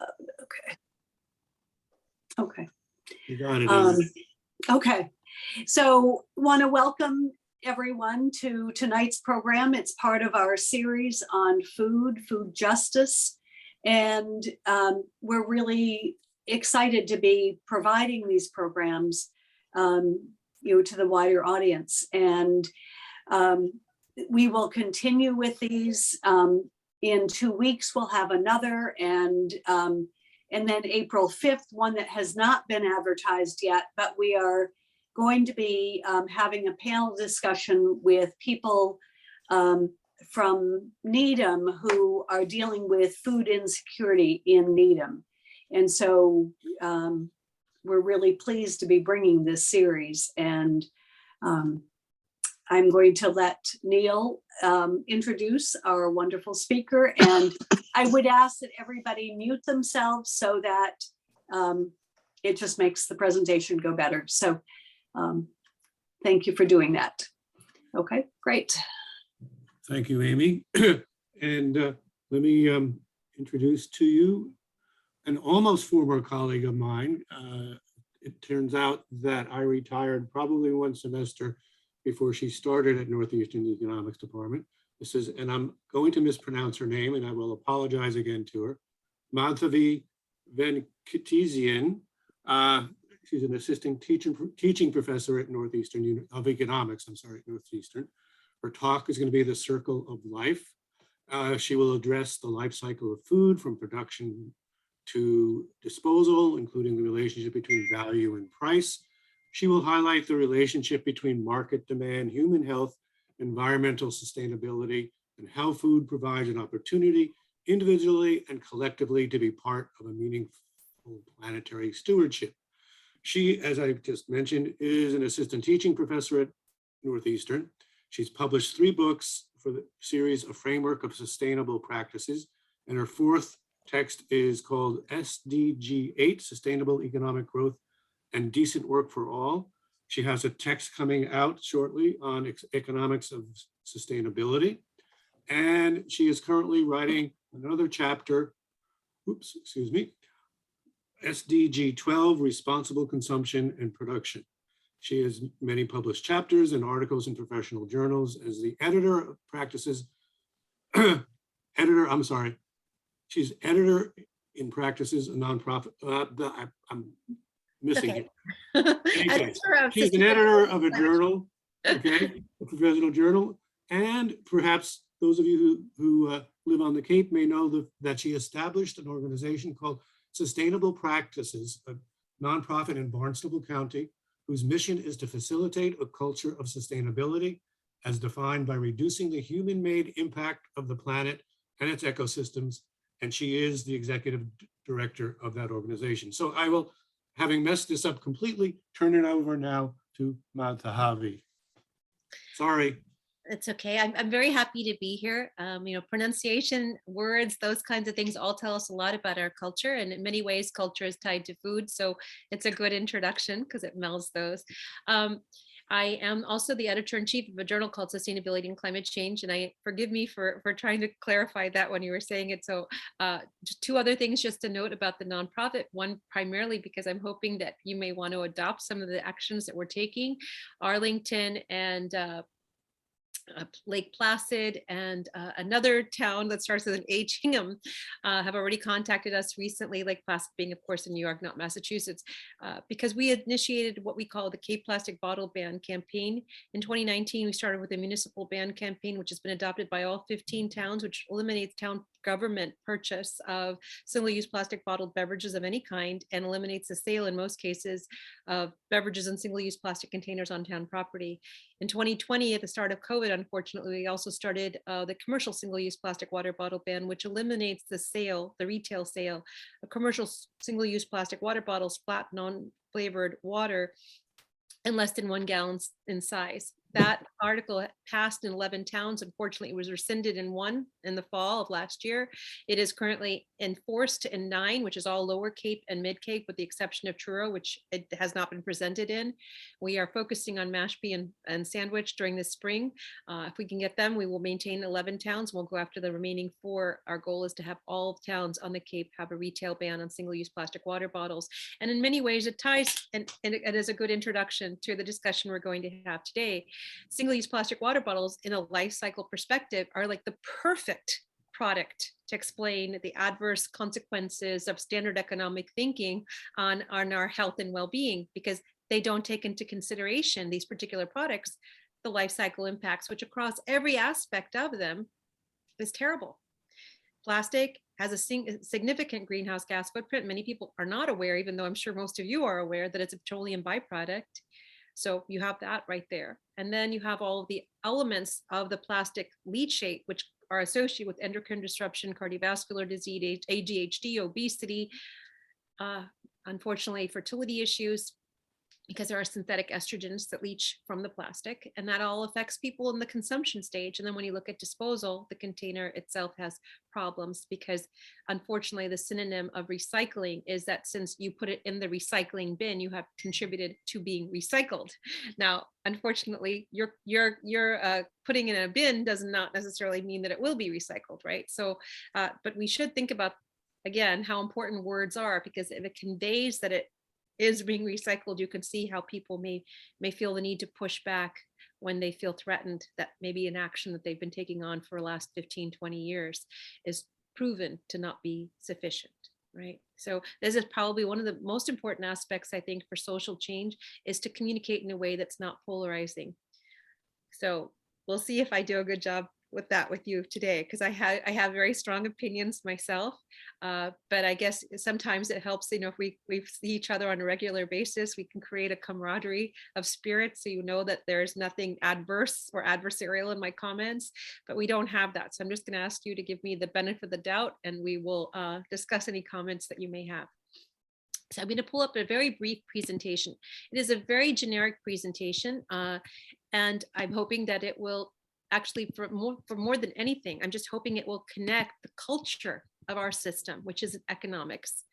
Okay. Okay. You got it. Amy. Okay. So want to welcome everyone to tonight's program. It's part of our series on food justice. And we're really excited to be providing these programs to the wider audience. And we will continue with these. In 2 weeks, we'll have another, and then April 5th, one that has not been advertised yet, but we are going to be having a panel discussion with people from Needham who are dealing with food insecurity in Needham. And so we're really pleased to be bringing this series. And I'm going to let Neil introduce our wonderful speaker. And I would ask that everybody mute themselves so that it just makes the presentation go better. So thank you for doing that. Okay, great. Thank you, Amy. And let me introduce to you an almost former colleague of mine. It turns out that I retired probably one semester before she started at Northeastern Economics Department. This is, and I'm going to mispronounce her name, and I will apologize again to her, Madhavi Venkatesan. She's an assistant teaching professor at Northeastern of Economics, I'm sorry, at Northeastern. Her talk is going to be The Circle of Life. She will address the life cycle of food from production to disposal, including the relationship between value and price. She will highlight the relationship between market demand, human health, environmental sustainability, and how food provides an opportunity individually and collectively to be part of a meaningful planetary stewardship. She, as I just mentioned, is an assistant teaching professor at Northeastern. She's published 3 books for the series A Framework of Sustainable Practices, and her 4th text is called SDG 8, Sustainable Economic Growth and Decent Work for All. She has a text coming out shortly on economics of sustainability. And she is currently writing another chapter, SDG 12, Responsible Consumption and Production. She has many published chapters and articles in professional journals as the editor of practices, she's editor in practices, a nonprofit, I'm missing okay. it. Anyway, she's an editor of a journal, okay, a professional journal, and perhaps those of you who live on the Cape may know that she established an organization called Sustainable Practices, a nonprofit in Barnstable County, whose mission is to facilitate a culture of sustainability as defined by reducing the human-made impact of the planet and its ecosystems. And she is the executive director of that organization. So I will, having messed this up completely, turn it over now to Madhavi. Sorry. It's okay. I'm very happy to be here. Pronunciation, words, those kinds of things all tell us a lot about our culture. And in many ways, culture is tied to food. So it's a good introduction because it melds those. I am also the editor-in-chief of a journal called Sustainability and Climate Change. And forgive me for trying to clarify that when you were saying it. So just 2 other things just to note about the nonprofit. One, primarily because I'm hoping that you may want to adopt some of the actions that we're taking. Arlington and Lake Placid and another town that starts with an H, Hingham, have already contacted us recently, Lake Placid being, of course, in New York, not Massachusetts, because we initiated what we call the Cape Plastic Bottle Ban campaign. In 2019, we started with a municipal ban campaign, which has been adopted by all 15 towns, which eliminates town government purchase of single-use plastic bottled beverages of any kind and eliminates the sale in most cases of beverages in single-use plastic containers on town property. In 2020, at the start of COVID, unfortunately, we also started the commercial single-use plastic water bottle ban, which eliminates the sale, the retail sale of commercial single-use plastic water bottles, flat, non-flavored water, and less than 1 gallon in size. that article passed in 11 towns. Unfortunately, it was rescinded in one in the fall of last year. It is currently enforced in 9, which is all Lower Cape and Mid Cape, with the exception of Truro, which it has not been presented in. We are focusing on Mashpee and Sandwich during the spring. If we can get them, we will maintain 11 towns. We'll go after the remaining 4. Our goal is to have all towns on the Cape have a retail ban on single-use plastic water bottles. And in many ways, it ties, and it is a good introduction to the discussion we're going to have today. Single-use plastic water bottles in a life cycle perspective are like the perfect product to explain the adverse consequences of standard economic thinking on our health and well-being, because they don't take into consideration, these particular products, the life cycle impacts, which across every aspect of them is terrible. Plastic has a significant greenhouse gas footprint. Many people are not aware, even though I'm sure most of you are aware, that it's a petroleum byproduct. So you have that right there. And then you have all of the elements of the plastic leachate, which are associated with endocrine disruption, cardiovascular disease, ADHD, obesity, unfortunately, fertility issues, because there are synthetic estrogens that leach from the plastic, and that all affects people in the consumption stage. And then when you look at disposal, the container itself has problems, because unfortunately the synonym of recycling is that since you put it in the recycling bin, you have contributed to being recycled. Now, unfortunately, you're putting in a bin does not necessarily mean that it will be recycled, right? So, but we should think about, again, how important words are, because if it conveys that it is being recycled, you can see how people may feel the need to push back when they feel threatened that maybe an action that they've been taking on for the last 15, 20 years is proven to not be sufficient, right? So this is probably one of the most important aspects, I think, for social change, is to communicate in a way that's not polarizing. So we'll see if I do a good job with that with you today, because I have very strong opinions myself, but I guess sometimes it helps, if we see each other on a regular basis, we can create a camaraderie of spirit, so you know that there's nothing adverse or adversarial in my comments, but we don't have that. So I'm just going to ask you to give me the benefit of the doubt, and we will discuss any comments that you may have. So I'm going to pull up a very brief presentation. It is a very generic presentation, and I'm hoping that it will actually, for more than anything, I'm just hoping it will connect the culture of our system, which is economics,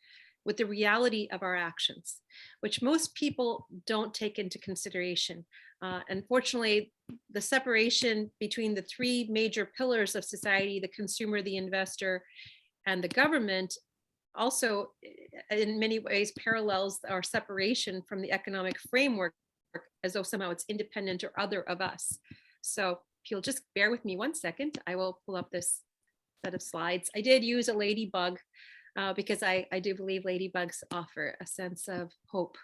with the reality of our actions, which most people don't take into consideration. Unfortunately, the separation between the 3 major pillars of society, the consumer, the investor, and the government, also in many ways parallels our separation from the economic framework, as though somehow it's independent or other of us. So if you'll just bear with me one second, I will pull up this set of slides. I did use a ladybug because I do believe ladybugs offer a sense of hope.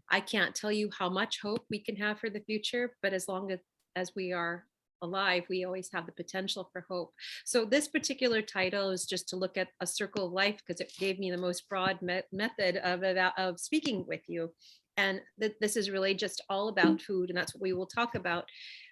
I can't tell you how much hope we can have for the future, but as long as we are alive, we always have the potential for hope. So this particular title is just to look at a circle of life, because it gave me the most broad method of speaking with you. And this is really just all about food, and that's what we will talk about.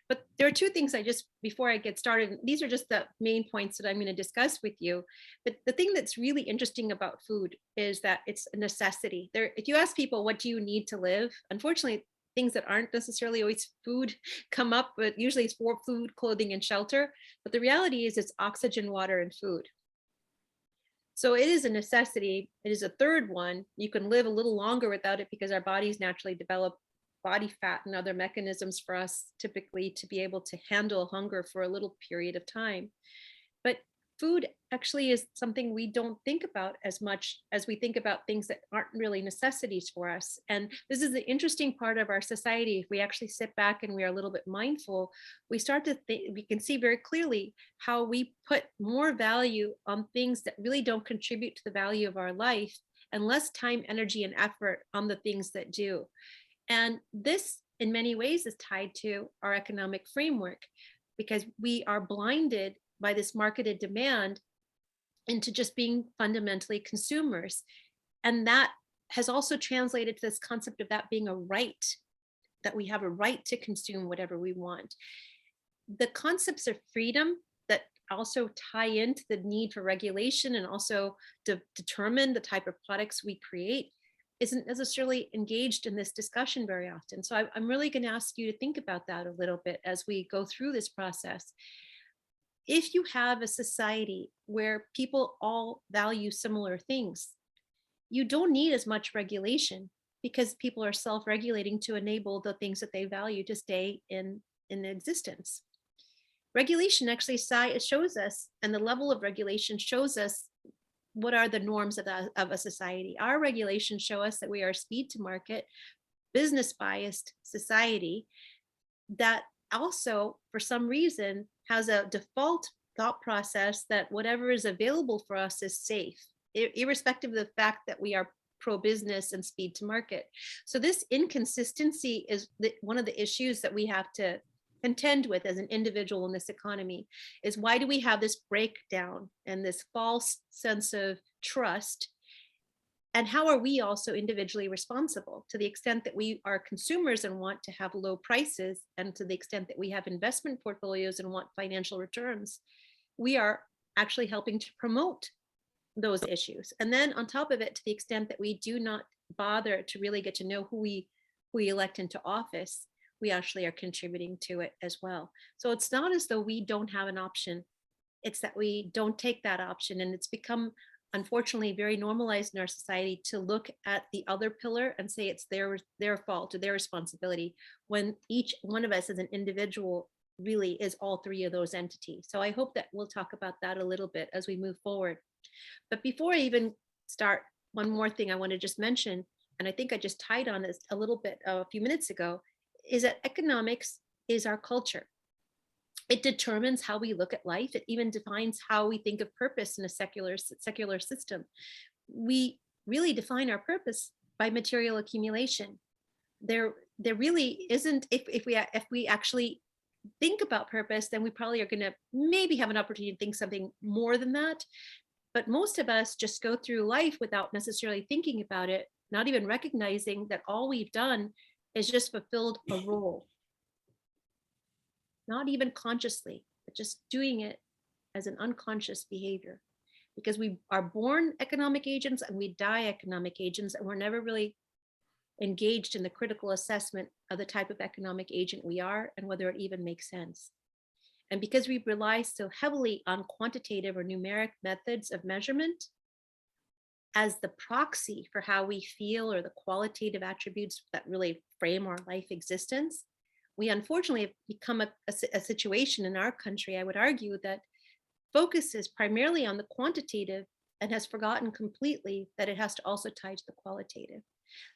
But there are 2 things before I get started, these are just the main points that I'm going to discuss with you. But the thing that's really interesting about food is that it's a necessity. If you ask people, what do you need to live? Unfortunately, things that aren't necessarily always food come up, but usually it's for food, clothing, and shelter. But the reality is it's oxygen, water, and food. So it is a necessity. It is a third one. You can live a little longer without it, because our bodies naturally develop body fat and other mechanisms for us typically to be able to handle hunger for a little period of time. But food actually is something we don't think about as much as we think about things that aren't really necessities for us. And this is the interesting part of our society. If we actually sit back and we are a little bit mindful, we start to think, we can see very clearly how we put more value on things that really don't contribute to the value of our life, and less time, energy, and effort on the things that do. And this, in many ways, is tied to our economic framework, because we are blinded by this marketed demand into just being fundamentally consumers. And that has also translated to this concept of that being a right, that we have a right to consume whatever we want. The concepts of freedom that also tie into the need for regulation and also to determine the type of products we create isn't necessarily engaged in this discussion very often. So I'm really going to ask you to think about that a little bit as we go through this process. If you have a society where people all value similar things, you don't need as much regulation because people are self-regulating to enable the things that they value to stay in existence. Regulation actually shows us, and the level of regulation shows us what are the norms of a society. Our regulations show us that we are a speed to market, business biased society that also, for some reason, has a default thought process that whatever is available for us is safe, irrespective of the fact that we are pro-business and speed to market. So this inconsistency is one of the issues that we have to contend with as an individual in this economy. Is why do we have this breakdown and this false sense of trust? And how are we also individually responsible? To the extent that we are consumers and want to have low prices, and to the extent that we have investment portfolios and want financial returns, we are actually helping to promote those issues. And then on top of it, to the extent that we do not bother to really get to know who we elect into office, we actually are contributing to it as well. So it's not as though we don't have an option. It's that we don't take that option. And it's become, unfortunately, very normalized in our society to look at the other pillar and say it's their fault or their responsibility, when each one of us as an individual really is all three of those entities. So I hope that we'll talk about that a little bit as we move forward. But before I even start, one more thing I want to just mention, and I think I just tied on this a little bit a few minutes ago, is that economics is our culture. It determines how we look at life. It even defines how we think of purpose in a secular system. We really define our purpose by material accumulation. There really isn't, if we actually think about purpose, then we probably are going to maybe have an opportunity to think something more than that. But most of us just go through life without necessarily thinking about it, not even recognizing that all we've done is just fulfilled a role. Not even consciously, but just doing it as an unconscious behavior. Because we are born economic agents and we die economic agents, and we're never really engaged in the critical assessment of the type of economic agent we are and whether it even makes sense. And because we rely so heavily on quantitative or numeric methods of measurement as the proxy for how we feel or the qualitative attributes that really frame our life existence, we unfortunately have become a situation in our country, I would argue, that focuses primarily on the quantitative and has forgotten completely that it has to also tie to the qualitative.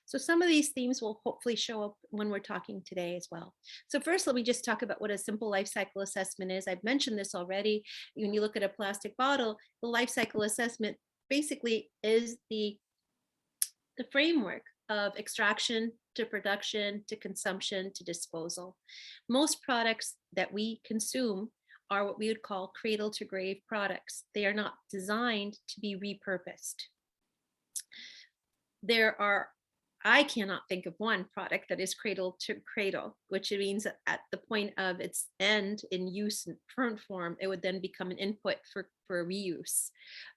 So some of these themes will hopefully show up when we're talking today as well. So first, let me just talk about what a simple life cycle assessment is. I've mentioned this already. When you look at a plastic bottle, the life cycle assessment basically is the framework of extraction to production to consumption to disposal. Most products that we consume are what we would call cradle to grave products. They are not designed to be repurposed. I cannot think of one product that is cradle to cradle, which means that at the point of its end in use in current form, it would then become an input for reuse.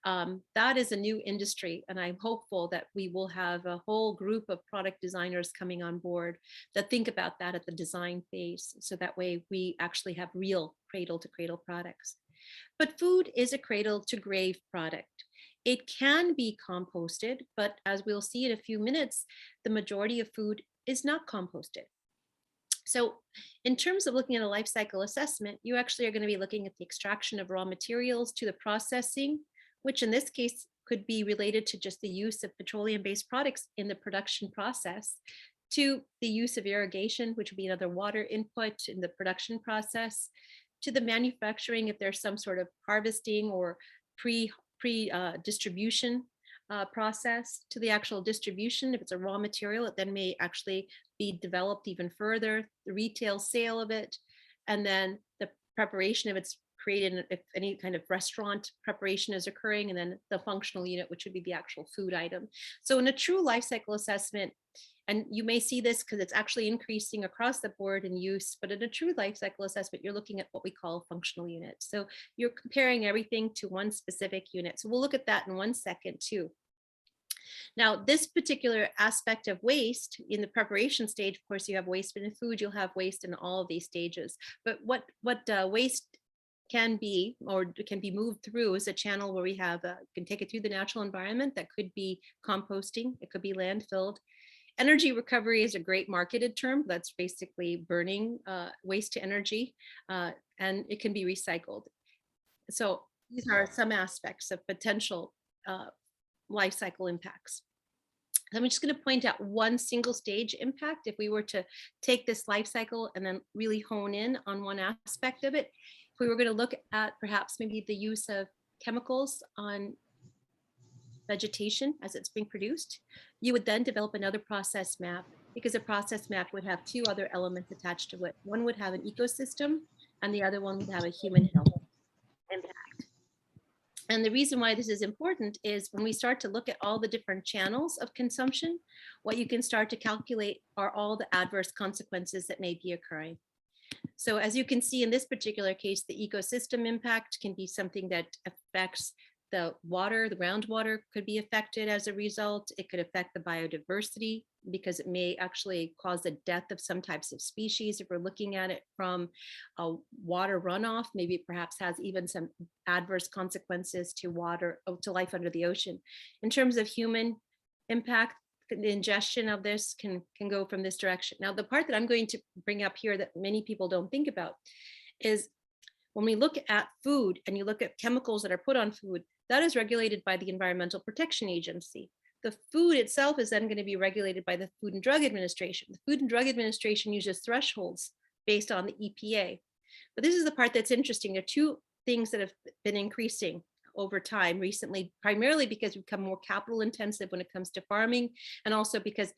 That is a new industry, and I'm hopeful that we will have a whole group of product designers coming on board that think about that at the design phase, so that way we actually have real cradle to cradle products. But food is a cradle to grave product. It can be composted, but as we'll see in a few minutes, the majority of food is not composted. So in terms of looking at a life cycle assessment, you actually are going to be looking at the extraction of raw materials to the processing, which in this case could be related to just the use of petroleum-based products in the production process, to the use of irrigation, which would be another water input in the production process, to the manufacturing if there's some sort of harvesting or pre-distribution process, to the actual distribution. If it's a raw material, it then may actually be developed even further, the retail sale of it, and then the preparation of it's created if any kind of restaurant preparation is occurring, and then the functional unit, which would be the actual food item. So in a true life cycle assessment, and you may see this because it's actually increasing across the board in use, but in a true life cycle assessment, you're looking at what we call a functional unit. So you're comparing everything to one specific unit. So we'll look at that in 1 second too. Now, this particular aspect of waste in the preparation stage, of course, you have waste in food, you'll have waste in all of these stages. But what waste can be, or can be moved through, is a channel where we have, can take it through the natural environment. That could be composting, it could be landfilled. Energy recovery is a great marketed term. That's basically burning waste to energy, and it can be recycled. So these are some aspects of potential life cycle impacts. I'm just going to point out one single stage impact. If we were to take this life cycle and then really hone in on one aspect of it, if we were going to look at perhaps maybe the use of chemicals on vegetation as it's being produced, you would then develop another process map, because a process map would have two other elements attached to it. One would have an ecosystem and the other one would have a human health impact. And the reason why this is important is when we start to look at all the different channels of consumption, what you can start to calculate are all the adverse consequences that may be occurring. So as you can see in this particular case, the ecosystem impact can be something that affects the water, the groundwater could be affected as a result. It could affect the biodiversity because it may actually cause the death of some types of species. If we're looking at it from a water runoff, maybe it perhaps has even some adverse consequences to water, to life under the ocean. In terms of human impact, the ingestion of this can go from this direction. Now, the part that I'm going to bring up here that many people don't think about is when we look at food and you look at chemicals that are put on food, that is regulated by the Environmental Protection Agency. The food itself is then going to be regulated by the Food and Drug Administration. The Food and Drug Administration uses thresholds based on the EPA. But this is the part that's interesting. There are two things that have been increasing over time recently, primarily because we've become more capital intensive when it comes to farming, and also because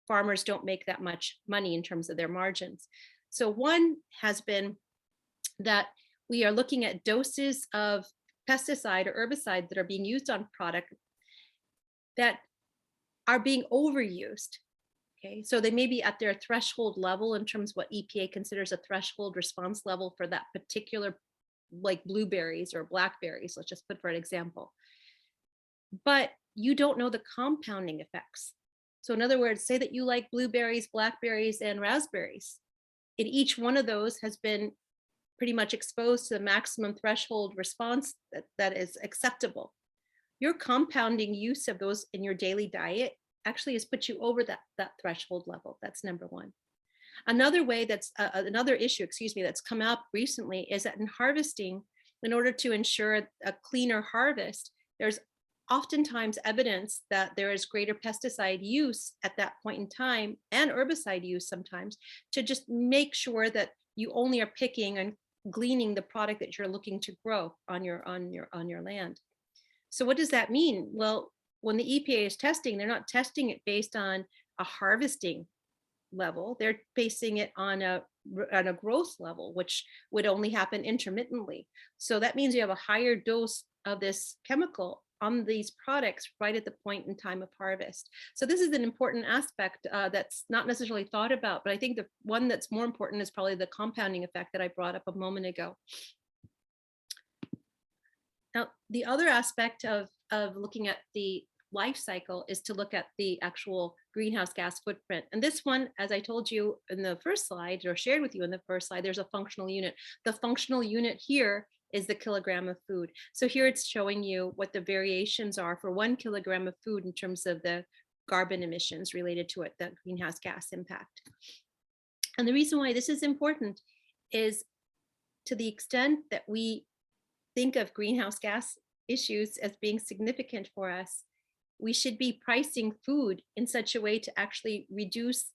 farmers don't make that much money in terms of their margins. So one has been that we are looking at doses of pesticide or herbicide that are being used on product that are being overused. Okay, so they may be at their threshold level in terms of what EPA considers a threshold response level for that particular, like blueberries or blackberries, let's just put for an example. But you don't know the compounding effects. So in other words, say that you like blueberries, blackberries, and raspberries. And each one of those has been pretty much exposed to the maximum threshold response that is acceptable. Your compounding use of those in your daily diet actually has put you over that threshold level. That's number one. Another way that's another issue, that's come up recently is that in harvesting, in order to ensure a cleaner harvest, there's oftentimes evidence that there is greater pesticide use at that point in time, and herbicide use sometimes, to just make sure that you only are picking and gleaning the product that you're looking to grow on your land. So what does that mean? Well, when the EPA is testing, they're not testing it based on a harvesting level. They're basing it on a growth level, which would only happen intermittently. So that means you have a higher dose of this chemical on these products right at the point in time of harvest. So this is an important aspect that's not necessarily thought about, but I think the one that's more important is probably the compounding effect that I brought up a moment ago. Now, the other aspect of looking at the life cycle is to look at the actual greenhouse gas footprint. And this one, as I told you in the first slide, or shared with you in the first slide, there's a functional unit. The functional unit here is the kilogram of food. So here it's showing you what the variations are for 1 kilogram of food in terms of the carbon emissions related to it, the greenhouse gas impact. And the reason why this is important is to the extent that we think of greenhouse gas issues as being significant for us, we should be pricing food in such a way to actually reduce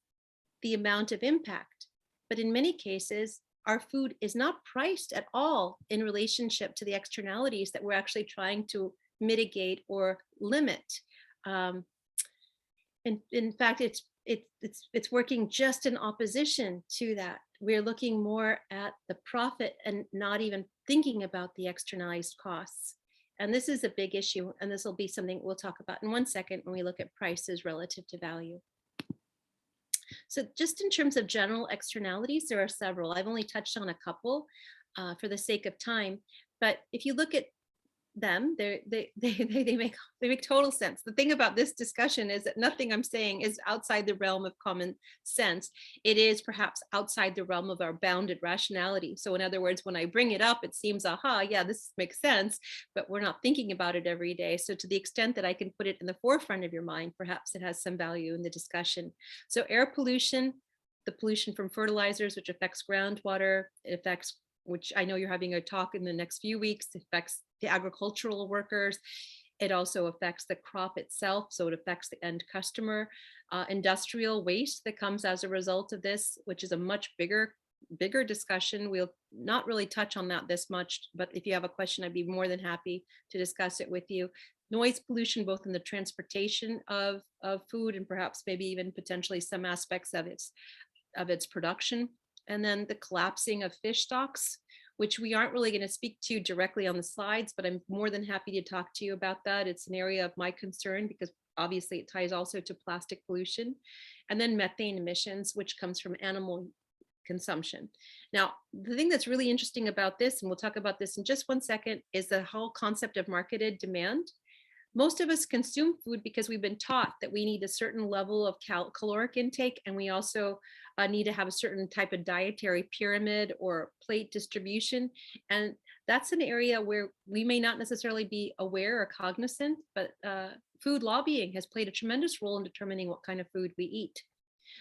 the amount of impact. But in many cases, our food is not priced at all in relationship to the externalities that we're actually trying to mitigate or limit. In fact, it's working just in opposition to that. We're looking more at the profit and not even thinking about the externalized costs. And this is a big issue, and this will be something we'll talk about in 1 second when we look at prices relative to value. So just in terms of general externalities, there are several. I've only touched on a couple for the sake of time, but if you look at them. They make total sense. The thing about this discussion is that nothing I'm saying is outside the realm of common sense. It is perhaps outside the realm of our bounded rationality. So in other words, when I bring it up, it seems, aha, yeah, this makes sense, but we're not thinking about it every day. So to the extent that I can put it in the forefront of your mind, perhaps it has some value in the discussion. So air pollution, the pollution from fertilizers, which affects groundwater, it affects, which I know you're having a talk in the next few weeks, it affects the agricultural workers. It also affects the crop itself, so it affects the end customer. Industrial waste that comes as a result of this, which is a much bigger discussion. We'll not really touch on that this much, but if you have a question, I'd be more than happy to discuss it with you. Noise pollution, both in the transportation of food and perhaps maybe even potentially some aspects of its production. And then the collapsing of fish stocks, which we aren't really going to speak to directly on the slides, but I'm more than happy to talk to you about that. It's an area of my concern because obviously it ties also to plastic pollution. And then methane emissions, which comes from animal consumption. Now, the thing that's really interesting about this, and we'll talk about this in just one second, is the whole concept of marketed demand. Most of us consume food because we've been taught that we need a certain level of caloric intake, and we also need to have a certain type of dietary pyramid or plate distribution. And that's an area where we may not necessarily be aware or cognizant, but food lobbying has played a tremendous role in determining what kind of food we eat.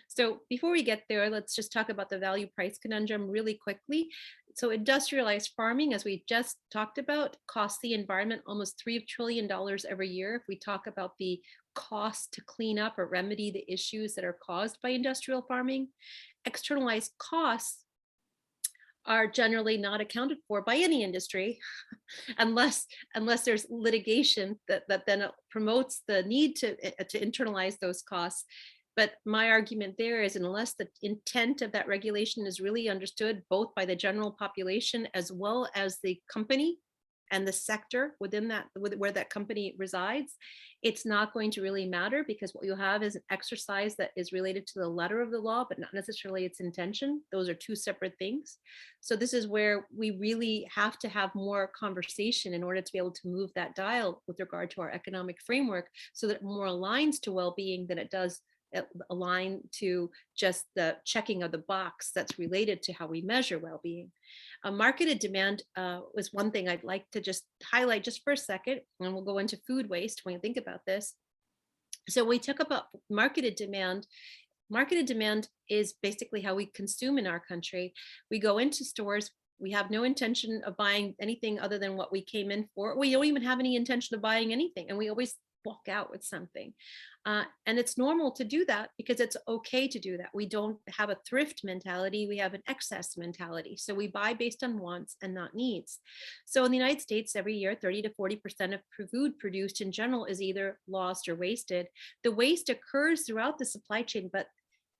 So before we get there, let's just talk about the value price conundrum really quickly. So industrialized farming, as we just talked about, costs the environment almost $3 trillion every year. If we talk about the cost to clean up or remedy the issues that are caused by industrial farming, externalized costs are generally not accounted for by any industry unless there's litigation that then promotes the need to internalize those costs. But my argument there is unless the intent of that regulation is really understood both by the general population as well as the company and the sector within that, where that company resides, it's not going to really matter, because what you'll have is an exercise that is related to the letter of the law, but not necessarily its intention. Those are two separate things. So this is where we really have to have more conversation in order to be able to move that dial with regard to our economic framework, so that it more aligns to well-being than it does align to just the checking of the box that's related to how we measure well-being. Marketed demand was one thing I'd like to just highlight just for a second, and we'll go into food waste when you think about this. So we talk about marketed demand. Marketed demand is basically how we consume in our country. We go into stores, we have no intention of buying anything other than what we came in for. We don't even have any intention of buying anything, and we always walk out with something. And it's normal to do that because it's okay to do that. We don't have a thrift mentality, we have an excess mentality. So we buy based on wants and not needs. So in the United States, every year, 30 to 40% of food produced in general is either lost or wasted. The waste occurs throughout the supply chain, but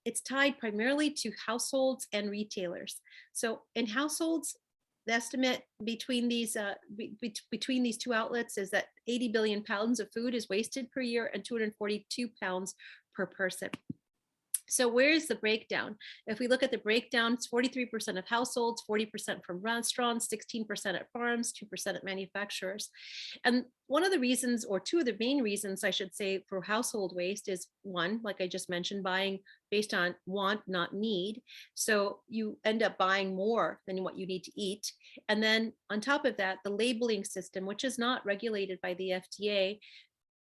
it's tied primarily to households and retailers. So in households, the estimate between these two outlets is that 80 billion pounds of food is wasted per year and 242 pounds per person. So where's the breakdown? If we look at the breakdown, it's 43% of households, 40% from restaurants, 16% at farms, 2% at manufacturers. And one of the reasons, or two of the main reasons I should say, for household waste is, one, like I just mentioned, buying based on want, not need. So you end up buying more than what you need to eat. And then on top of that, the labeling system, which is not regulated by the FDA,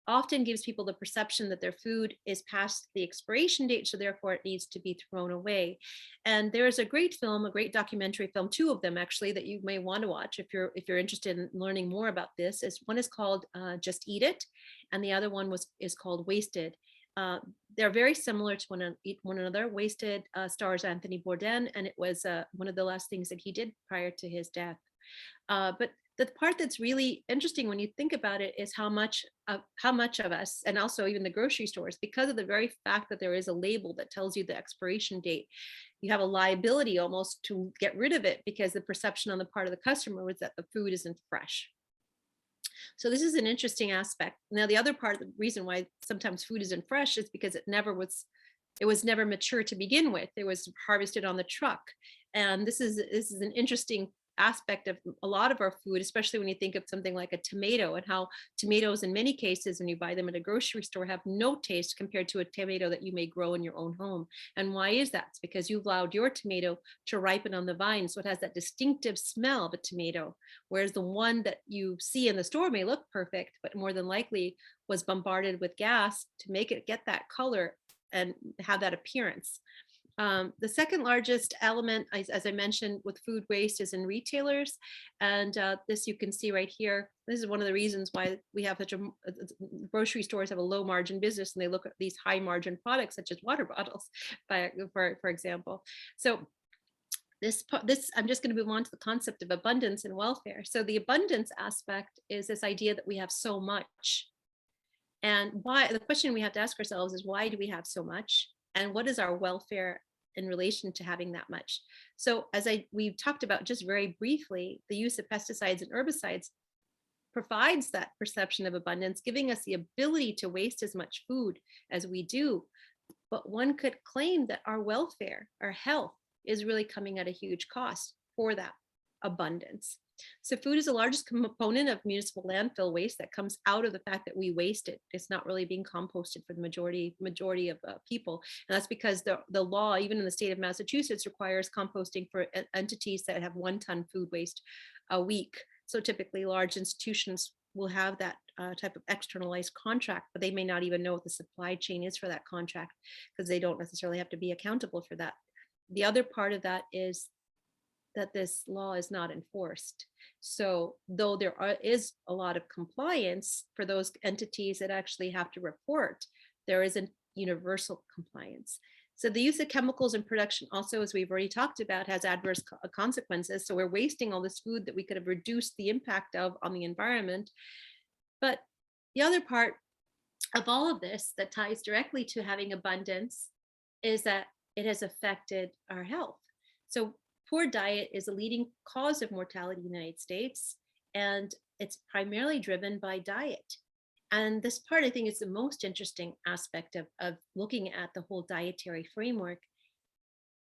often gives people the perception that their food is past the expiration date, so therefore it needs to be thrown away. And there's a great film, a great documentary film, two of them actually, that you may want to watch if you're interested in learning more about this. One is called Just Eat It, and the other one is called Wasted. They're very similar to one another. Wasted stars Anthony Bourdain, and it was one of the last things that he did prior to his death. But the part that's really interesting when you think about it is how much of us, and also even the grocery stores, because of the very fact that there is a label that tells you the expiration date, you have a liability almost to get rid of it, because the perception on the part of the customer was that the food isn't fresh. So this is an interesting aspect. Now, the other part of the reason why sometimes food isn't fresh is because it was never mature to begin with. It was harvested on the truck. And this is an interesting aspect of a lot of our food, especially when you think of something like a tomato, and how tomatoes in many cases when you buy them at a grocery store have no taste compared to a tomato that you may grow in your own home. And why is that? It's because you've allowed your tomato to ripen on the vine, so it has that distinctive smell of a tomato, whereas the one that you see in the store may look perfect, but more than likely was bombarded with gas to make it get that color and have that appearance. The second largest element, as I mentioned, with food waste is in retailers. And this you can see right here. This is one of the reasons why we have such a, grocery stores have a low margin business, and they look at these high margin products such as water bottles, for example. So this I'm just going to move on to the concept of abundance and welfare. So the abundance aspect is this idea that we have so much. And why, the question we have to ask ourselves is, why do we have so much? And what is our welfare in relation to having that much? So as we've talked about just very briefly, the use of pesticides and herbicides provides that perception of abundance, giving us the ability to waste as much food as we do. But one could claim that our welfare, our health, is really coming at a huge cost for that abundance. So food is the largest component of municipal landfill waste that comes out of the fact that we waste it. It's not really being composted for the majority of people. And that's because the law, even in the state of Massachusetts, requires composting for entities that have 1 ton food waste a week. So typically large institutions will have that type of externalized contract, but they may not even know what the supply chain is for that contract, because they don't necessarily have to be accountable for that. The other part of that is that this law is not enforced. So though there is a lot of compliance for those entities that actually have to report, there isn't universal compliance. So the use of chemicals in production also, as we've already talked about, has adverse consequences. So we're wasting all this food that we could have reduced the impact of on the environment. But the other part of all of this that ties directly to having abundance is that it has affected our health. So poor diet is a leading cause of mortality in the United States, and it's primarily driven by diet. And this part, I think, is the most interesting aspect of looking at the whole dietary framework,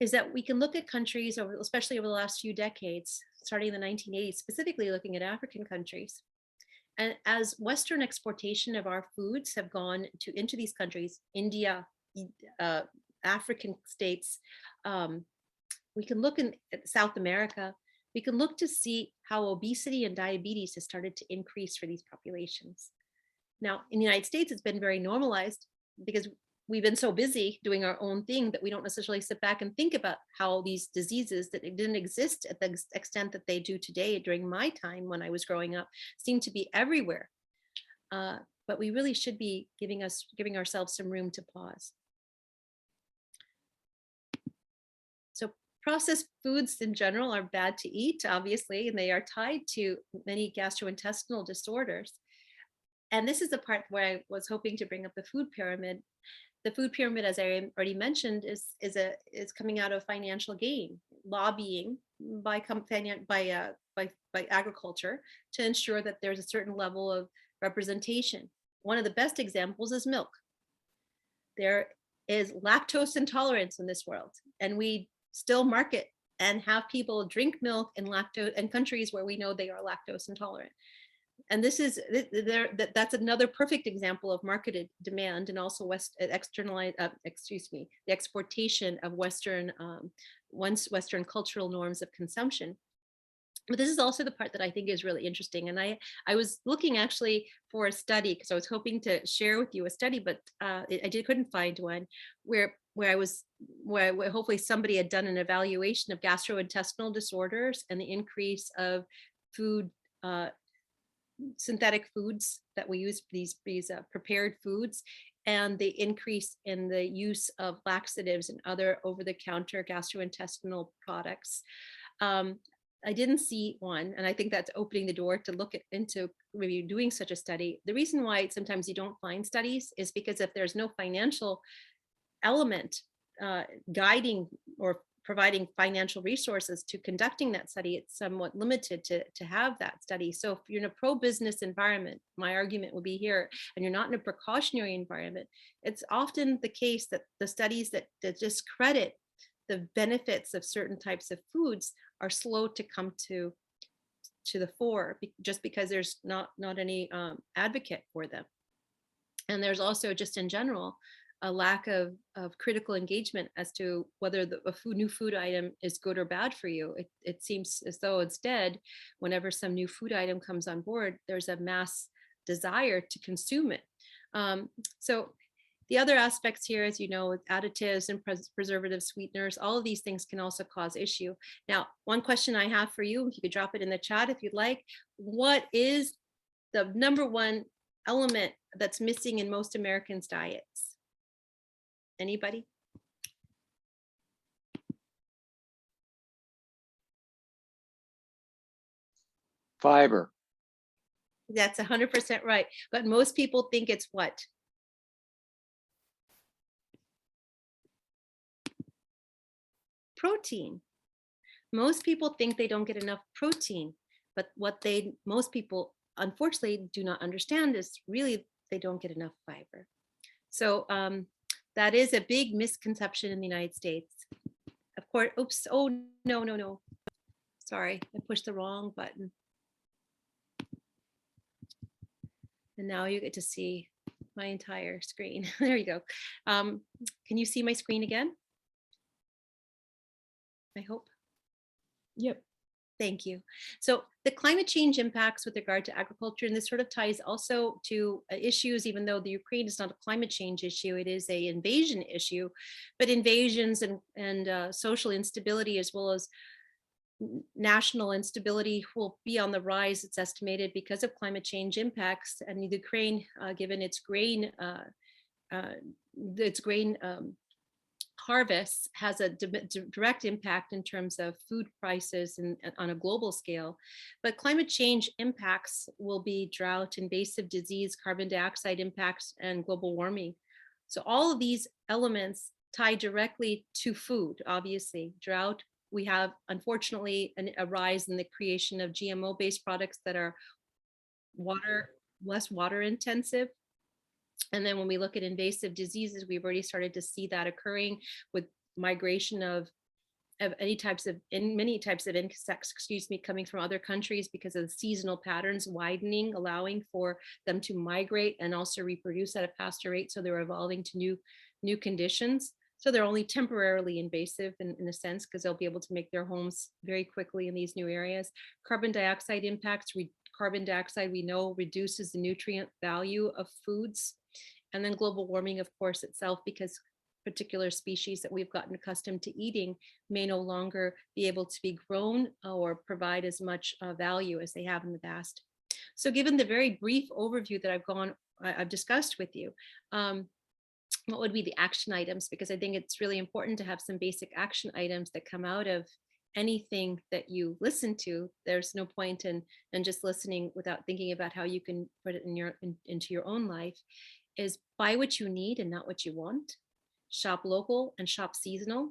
is that we can look at countries, especially over the last few decades, starting in the 1980s, specifically looking at African countries. And as Western exportation of our foods have gone into these countries, India, African states, we can look in South America, we can look to see how obesity and diabetes has started to increase for these populations. Now, in the United States, it's been very normalized because we've been so busy doing our own thing that we don't necessarily sit back and think about how these diseases that didn't exist at the extent that they do today during my time when I was growing up seem to be everywhere. But we really should be giving ourselves some room to pause. So processed foods in general are bad to eat, obviously, and they are tied to many gastrointestinal disorders. And this is the part where I was hoping to bring up the food pyramid. The food pyramid, as I already mentioned, is coming out of financial gain, lobbying by agriculture to ensure that there's a certain level of representation. One of the best examples is milk. There is lactose intolerance in this world, and we still market and have people drink milk in countries where we know they are lactose intolerant. And that's another perfect example of marketed demand, and also the exportation of Western cultural norms of consumption. But this is also the part that I think is really interesting. And I was looking actually for a study, because I was hoping to share with you a study, but couldn't find one where hopefully somebody had done an evaluation of gastrointestinal disorders and the increase of synthetic foods that we use, these prepared foods, and the increase in the use of laxatives and other over-the-counter gastrointestinal products. I didn't see one, and I think that's opening the door to look into maybe doing such a study. The reason why sometimes you don't find studies is because if there's no financial element guiding or providing financial resources to conducting that study, it's somewhat limited to have that study. So if you're in a pro-business environment, my argument would be here, and you're not in a precautionary environment, it's often the case that the studies that discredit the benefits of certain types of foods are slow to come to the fore, just because there's not any advocate for them. And there's also, just in general, a lack of critical engagement as to whether new food item is good or bad for you. It seems as though instead, whenever some new food item comes on board, there's a mass desire to consume it. So the other aspects here, as you know, with additives and preservatives, sweeteners, all of these things can also cause issue. Now, one question I have for you, if you could drop it in the chat if you'd like, what is the number one element that's missing in most Americans' diets? Anybody? Fiber. That's 100% right. But most people think it's what? Protein. Most people think they don't get enough protein, but what most people unfortunately do not understand is really they don't get enough fiber. So that is a big misconception in the United States. Of course, oops, oh, no. Sorry, I pushed the wrong button. And now you get to see my entire screen. There you go. Can you see my screen again? I hope. Yep. Thank you. So the climate change impacts with regard to agriculture, and this sort of ties also to issues, even though the Ukraine is not a climate change issue, it is an invasion issue, but invasions and social instability, as well as national instability, will be on the rise, it's estimated, because of climate change impacts. And the Ukraine, given its grain harvests, has a direct impact in terms of food prices and on a global scale. But climate change impacts will be drought, invasive disease, carbon dioxide impacts, and global warming. So all of these elements tie directly to food. Obviously, drought. We have, unfortunately, a rise in the creation of GMO-based products that are less water intensive. And then when we look at invasive diseases, we've already started to see that occurring with migration of many types of insects, coming from other countries because of the seasonal patterns widening, allowing for them to migrate and also reproduce at a faster rate. So they're evolving to new conditions. So they're only temporarily invasive in a sense, because they'll be able to make their homes very quickly in these new areas. Carbon dioxide impacts. Carbon dioxide, we know, reduces the nutrient value of foods. And then global warming, of course, itself, because particular species that we've gotten accustomed to eating may no longer be able to be grown or provide as much value as they have in the past. So given the very brief overview that I've discussed with you, what would be the action items? Because I think it's really important to have some basic action items that come out of anything that you listen to. There's no point in just listening without thinking about how you can put it into your own life. Is buy what you need and not what you want. Shop local and shop seasonal.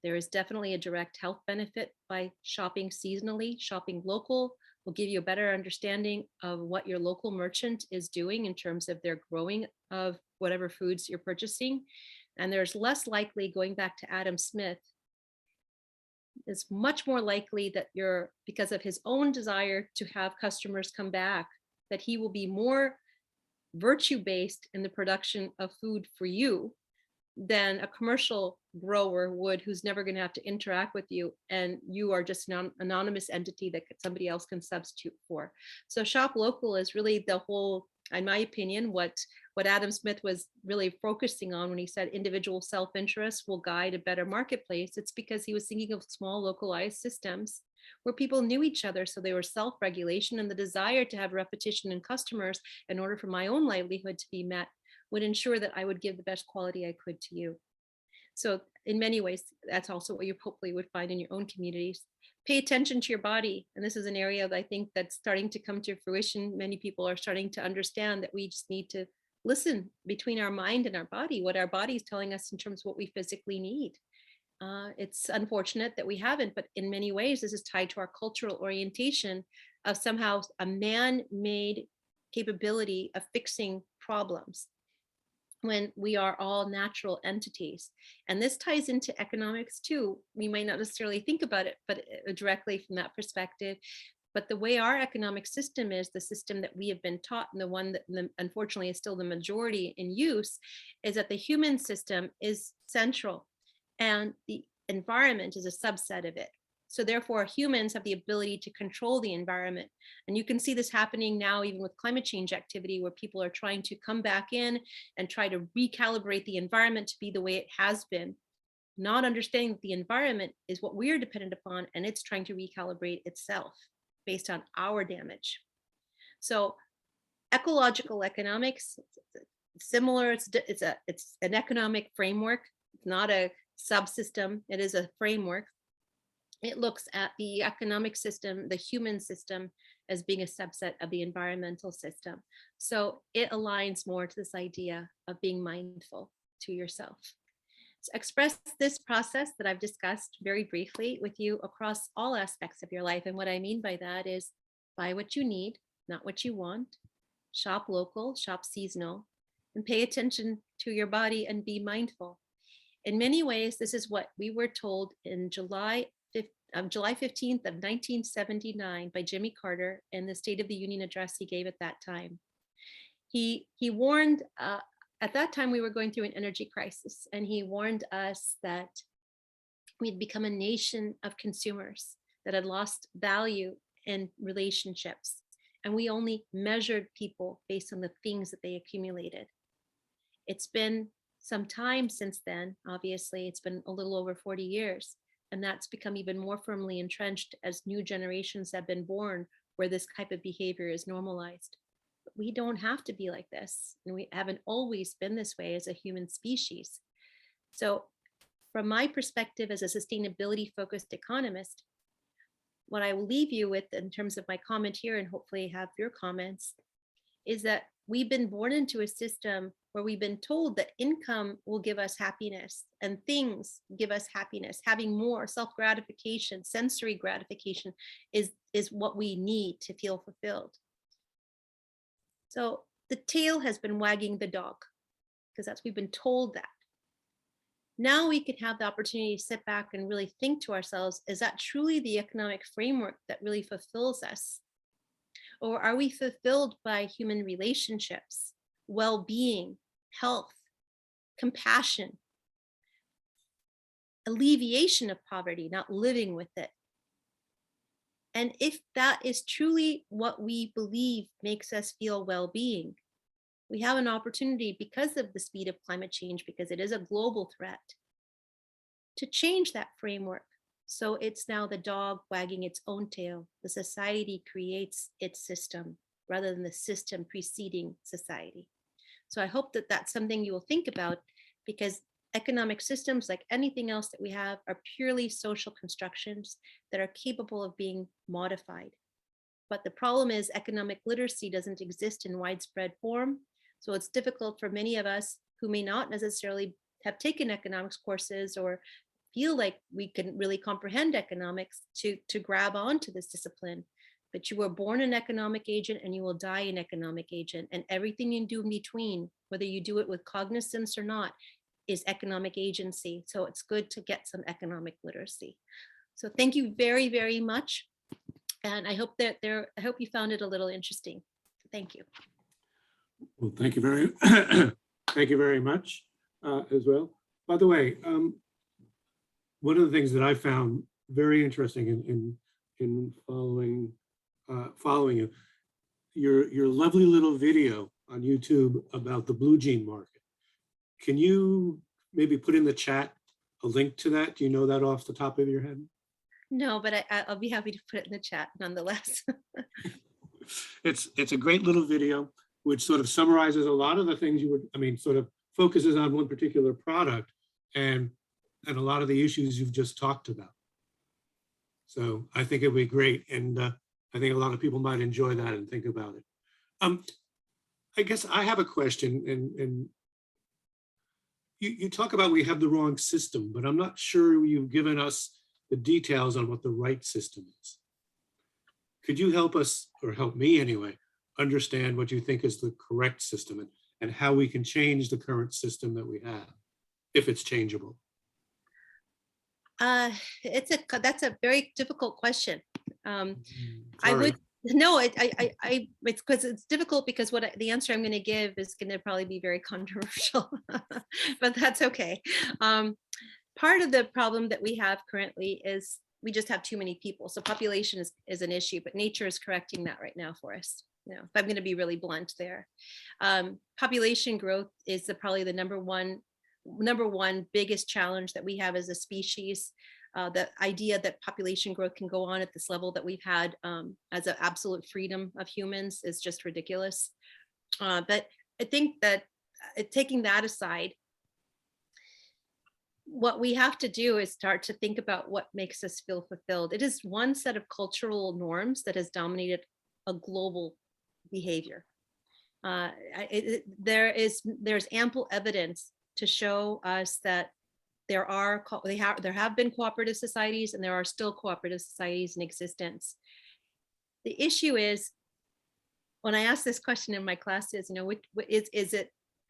There is definitely a direct health benefit by shopping seasonally. Shopping local will give you a better understanding of what your local merchant is doing in terms of their growing of whatever foods you're purchasing. And there's less likely, going back to Adam Smith, it's much more likely that because of his own desire to have customers come back, that he will be more virtue-based in the production of food for you than a commercial grower would, who's never going to have to interact with you, and you are just an anonymous entity that somebody else can substitute for. So shop local is really the whole, in my opinion, what Adam Smith was really focusing on when he said individual self-interest will guide a better marketplace. It's because he was thinking of small localized systems where people knew each other, so they were self-regulation, and the desire to have repetition in customers in order for my own livelihood to be met would ensure that I would give the best quality I could to you. So in many ways, that's also what you hopefully would find in your own communities. Pay attention to your body. And this is an area that I think that's starting to come to fruition. Many people are starting to understand that we just need to listen between our mind and our body, what our body is telling us in terms of what we physically need. It's unfortunate that we haven't, but in many ways, this is tied to our cultural orientation of somehow a man-made capability of fixing problems. when we are all natural entities. And this ties into economics too. We might not necessarily think about it, but directly from that perspective. But the way our economic system is, the system that we have been taught, and the one that unfortunately is still the majority in use, is that the human system is central and the environment is a subset of it. So therefore, humans have the ability to control the environment. And you can see this happening now, even with climate change activity, where people are trying to come back in and try to recalibrate the environment to be the way it has been, not understanding that the environment is what we're dependent upon, and it's trying to recalibrate itself based on our damage. So ecological economics, similar, it's an economic framework, not a subsystem, it is a framework. It looks at the economic system, the human system, as being a subset of the environmental system. So it aligns more to this idea of being mindful to yourself. So express this process that I've discussed very briefly with you across all aspects of your life. And what I mean by that is buy what you need, not what you want. Shop local, shop seasonal, and pay attention to your body and be mindful. In many ways, this is what we were told in July 15th of 1979 by Jimmy Carter in the State of the Union address he gave at that time. He warned, at that time we were going through an energy crisis, and he warned us that we'd become a nation of consumers that had lost value in relationships, and we only measured people based on the things that they accumulated. It's been some time since then. Obviously, it's been a little over 40 years. And that's become even more firmly entrenched as new generations have been born where this type of behavior is normalized. But we don't have to be like this. And we haven't always been this way as a human species. So from my perspective as a sustainability focused economist, what I will leave you with in terms of my comment here, and hopefully have your comments, is that we've been born into a system where we've been told that income will give us happiness and things give us happiness. Having more self-gratification, sensory gratification is what we need to feel fulfilled. So the tail has been wagging the dog because we've been told that. Now we can have the opportunity to sit back and really think to ourselves, is that truly the economic framework that really fulfills us? Or are we fulfilled by human relationships, well-being, health, compassion, alleviation of poverty, not living with it? And if that is truly what we believe makes us feel well-being, we have an opportunity, because of the speed of climate change, because it is a global threat, to change that framework. So it's now the dog wagging its own tail. The society creates its system rather than the system preceding society. So I hope that that's something you will think about, because economic systems, like anything else that we have, are purely social constructions that are capable of being modified. But the problem is economic literacy doesn't exist in widespread form. So it's difficult for many of us who may not necessarily have taken economics courses or feel like we can really comprehend economics to grab onto this discipline. But you were born an economic agent and you will die an economic agent. And everything you do in between, whether you do it with cognizance or not, is economic agency. So it's good to get some economic literacy. So thank you very, very much. And I hope I hope you found it a little interesting. Thank you. Well, thank you very much as well. By the way, one of the things that I found very interesting in following you, your lovely little video on YouTube about the blue jean market. Can you maybe put in the chat a link to that? Do you know that off the top of your head? No, but I'll be happy to put it in the chat nonetheless. It's a great little video, which sort of summarizes a lot of the things sort of focuses on one particular product and a lot of the issues you've just talked about. So I think it'd be great. And I think a lot of people might enjoy that and think about it. I guess I have a question, and you talk about we have the wrong system, but I'm not sure you've given us the details on what the right system is. Could you help us, or help me anyway, understand what you think is the correct system? and how we can change the current system that we have, if it's changeable? That's a very difficult question. I Sorry. would no, it's because it's difficult because the answer I'm going to give is going to probably be very controversial, but that's okay. Part of the problem that we have currently is we just have too many people. So population is an issue, but nature is correcting that right now for us. You know, if I'm going to be really blunt there, population growth is probably the number one biggest challenge that we have as a species. The idea that population growth can go on at this level that we've had as an absolute freedom of humans is just ridiculous. But I think that taking that aside, what we have to do is start to think about what makes us feel fulfilled. It is one set of cultural norms that has dominated a global behavior. There's ample evidence to show us that there have been cooperative societies and there are still cooperative societies in existence. The issue is, when I ask this question in my classes,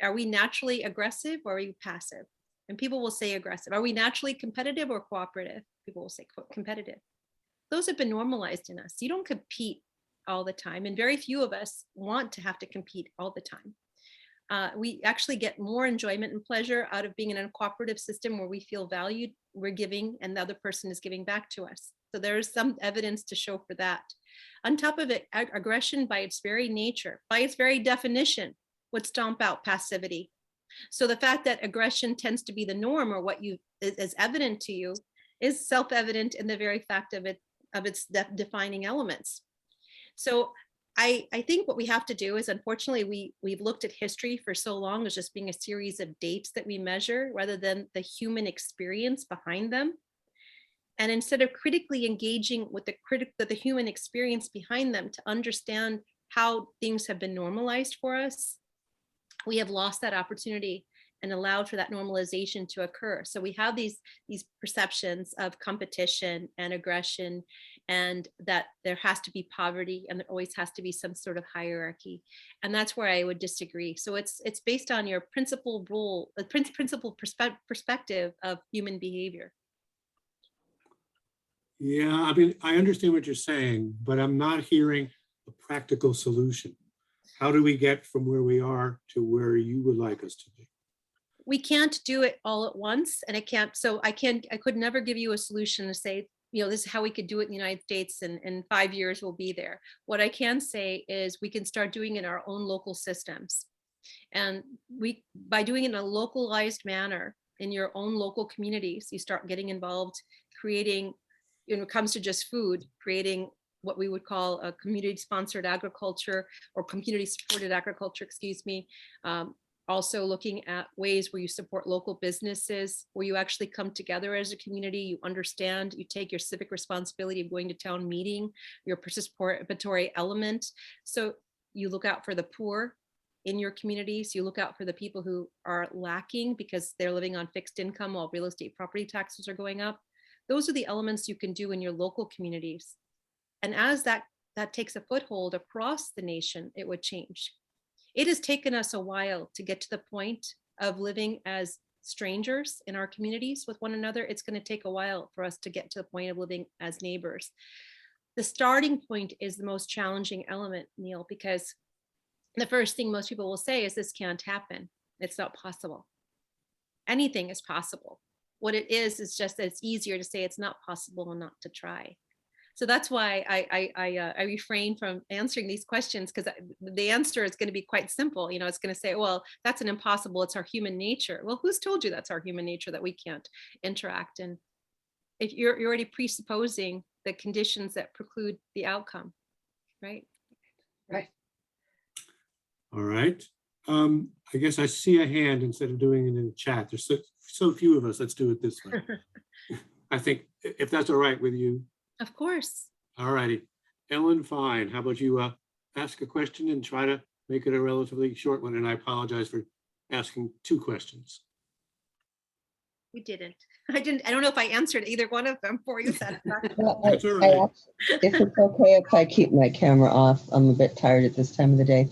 are we naturally aggressive or are we passive? And people will say aggressive. Are we naturally competitive or cooperative? People will say competitive. Those have been normalized in us. You don't compete all the time, and very few of us want to have to compete all the time. We actually get more enjoyment and pleasure out of being in a cooperative system where we feel valued, we're giving, and the other person is giving back to us. So there is some evidence to show for that. On top of it, aggression by its very nature, by its very definition, would stomp out passivity. So the fact that aggression tends to be the norm, or what is evident to you, is self-evident in the very fact of its defining elements. So I think what we have to do is, unfortunately, we've looked at history for so long as just being a series of dates that we measure rather than the human experience behind them. And instead of critically engaging with the human experience behind them to understand how things have been normalized for us, we have lost that opportunity and allowed for that normalization to occur. So we have these perceptions of competition and aggression, and that there has to be poverty and there always has to be some sort of hierarchy. And that's where I would disagree. So it's based on your principal perspective of human behavior. Yeah, I mean, I understand what you're saying, but I'm not hearing a practical solution. How do we get from where we are to where you would like us to be? We can't do it all at once, and I could never give you a solution to say, this is how we could do it in the United States, and in 5 years we'll be there. What I can say is we can start doing it in our own local systems. And by doing it in a localized manner in your own local communities, you start getting involved, creating, when it comes to just food, creating what we would call a community-sponsored agriculture, or community-supported agriculture, excuse me. Also looking at ways where you support local businesses, where you actually come together as a community, you understand, you take your civic responsibility of going to town meeting, your participatory element. So you look out for the poor in your communities, you look out for the people who are lacking because they're living on fixed income while real estate property taxes are going up. Those are the elements you can do in your local communities. And as that takes a foothold across the nation, it would change. It has taken us a while to get to the point of living as strangers in our communities with one another. It's going to take a while for us to get to the point of living as neighbors. The starting point is the most challenging element, Neil, because the first thing most people will say is this can't happen. It's not possible. Anything is possible. What it is just that it's easier to say it's not possible and not to try. So that's why I refrain from answering these questions, because the answer is going to be quite simple. It's going to say, well, that's an impossible. It's our human nature. Well, who's told you that's our human nature, that we can't interact? And if you're already presupposing the conditions that preclude the outcome, right? Right. All right. I guess I see a hand instead of doing it in the chat. There's so few of us. Let's do it this way. I think, if that's all right with you. Of course. All righty. Ellen, fine. How about you ask a question and try to make it a relatively short one? And I apologize for asking 2 questions. You didn't. I don't know if I answered either one of them for you. Well, That's all right. if it's okay if I keep my camera off, I'm a bit tired at this time of the day.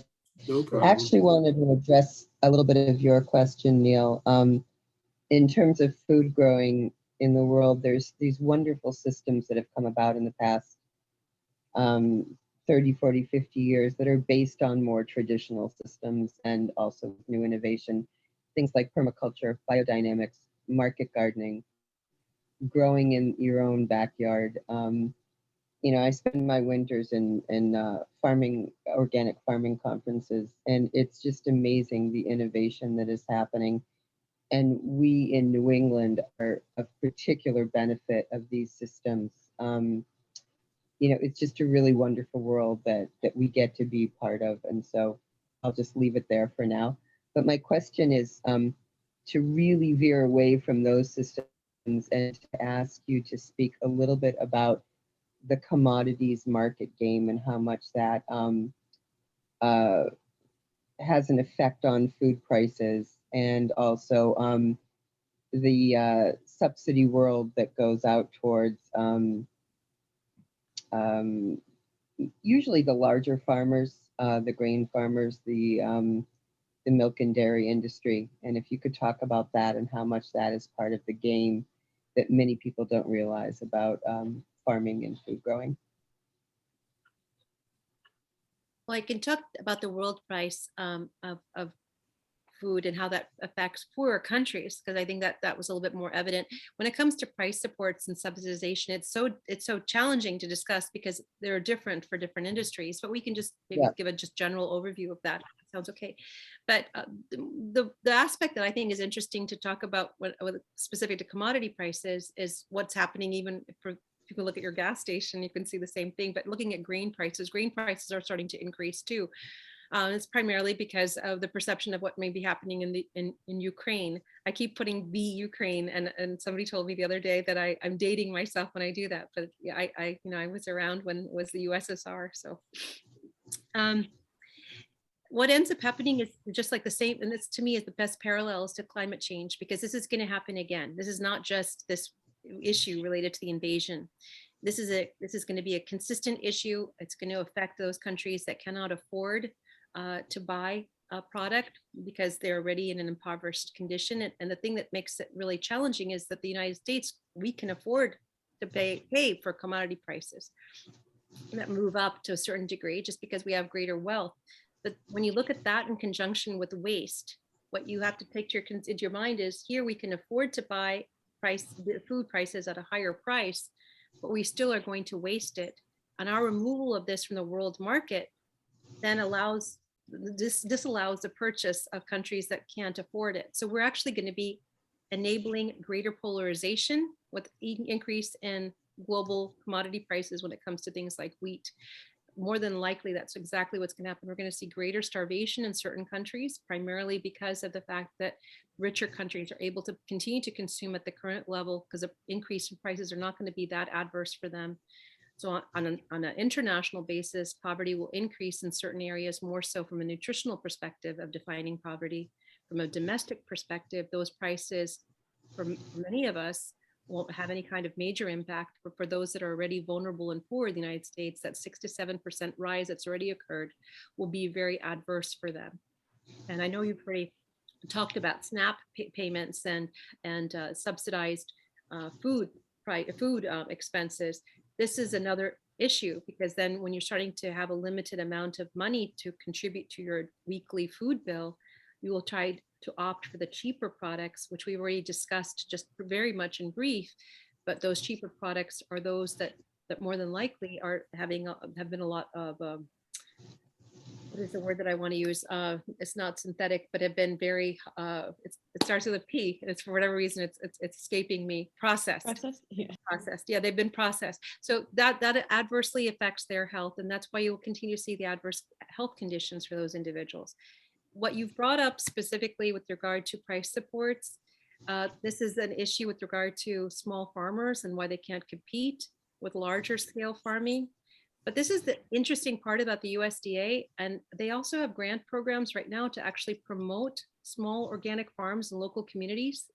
No I problem. actually wanted to address a little bit of your question, Neil. In terms of food growing in the world, there's these wonderful systems that have come about in the past 30, 40, 50 years that are based on more traditional systems and also new innovation. Things like permaculture, biodynamics, market gardening, growing in your own backyard. I spend my winters in farming, organic farming conferences, and it's just amazing the innovation that is happening. And we in New England are of particular benefit of these systems. It's just a really wonderful world that we get to be part of. And so I'll just leave it there for now. But my question is to really veer away from those systems and to ask you to speak a little bit about the commodities market game and how much that has an effect on food prices, and also the subsidy world that goes out towards usually the larger farmers, the grain farmers, the milk and dairy industry. And if you could talk about that and how much that is part of the game that many people don't realize about farming and food growing. Well, I can talk about the world price of food and how that affects poorer countries, because I think that was a little bit more evident. When it comes to price supports and subsidization, it's so challenging to discuss because they're different for different industries. But we can just maybe give a just general overview of that. Sounds okay. But the aspect that I think is interesting to talk about what specific to commodity prices is what's happening even for. If you look at your gas station, you can see the same thing, but looking at grain prices are starting to increase too. It's primarily because of the perception of what may be happening in Ukraine. I keep putting the Ukraine, and somebody told me the other day that I'm dating myself when I do that, but yeah, I was around when it was the USSR. So what ends up happening is just like the same, and this to me is the best parallels to climate change, because this is going to happen again. This is not just this issue related to the invasion. This is going to be a consistent issue. It's going to affect those countries that cannot afford to buy a product because they're already in an impoverished condition. And the thing that makes it really challenging is that the United States, we can afford to pay for commodity prices that move up to a certain degree just because we have greater wealth. But when you look at that in conjunction with waste, what you have to take into your mind is here we can afford to buy food prices at a higher price, but we still are going to waste it. And our removal of this from the world market then disallows the purchase of countries that can't afford it. So we're actually going to be enabling greater polarization with increase in global commodity prices when it comes to things like wheat. More than likely, that's exactly what's going to happen. We're going to see greater starvation in certain countries, primarily because of the fact that richer countries are able to continue to consume at the current level because the increase in prices are not going to be that adverse for them. So on an international basis, poverty will increase in certain areas, more so from a nutritional perspective of defining poverty. From a domestic perspective, those prices for many of us won't have any kind of major impact, but for those that are already vulnerable and poor in the United States, that 6 to 7% rise that's already occurred will be very adverse for them. And I know you've already talked about SNAP payments and subsidized food expenses. This is another issue, because then when you're starting to have a limited amount of money to contribute to your weekly food bill, you will try to opt for the cheaper products, which we've already discussed just very much in brief. But those cheaper products are those that more than likely have been a lot of what is the word that I want to use? It's not synthetic, but have been very. It starts with a P, and it's for whatever reason it's escaping me. Processed. Processed. Yeah, they've been processed. So that adversely affects their health, and that's why you'll continue to see the adverse health conditions for those individuals. What you've brought up specifically with regard to price supports, this is an issue with regard to small farmers and why they can't compete with larger scale farming. But this is the interesting part about the USDA, and they also have grant programs right now to actually promote small organic farms in local communities.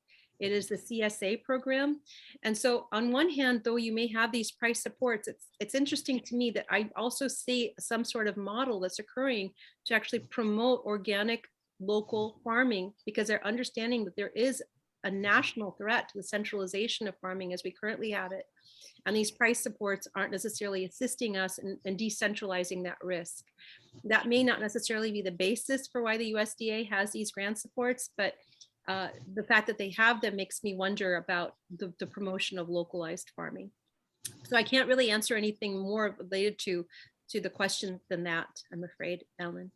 It is the CSA program. And so on one hand, though you may have these price supports, it's interesting to me that I also see some sort of model that's occurring to actually promote organic local farming, because they're understanding that there is a national threat to the centralization of farming as we currently have it. And these price supports aren't necessarily assisting us in decentralizing that risk. That may not necessarily be the basis for why the USDA has these grant supports, but the fact that they have them makes me wonder about the promotion of localized farming. So I can't really answer anything more related to the question than that, I'm afraid, Ellen.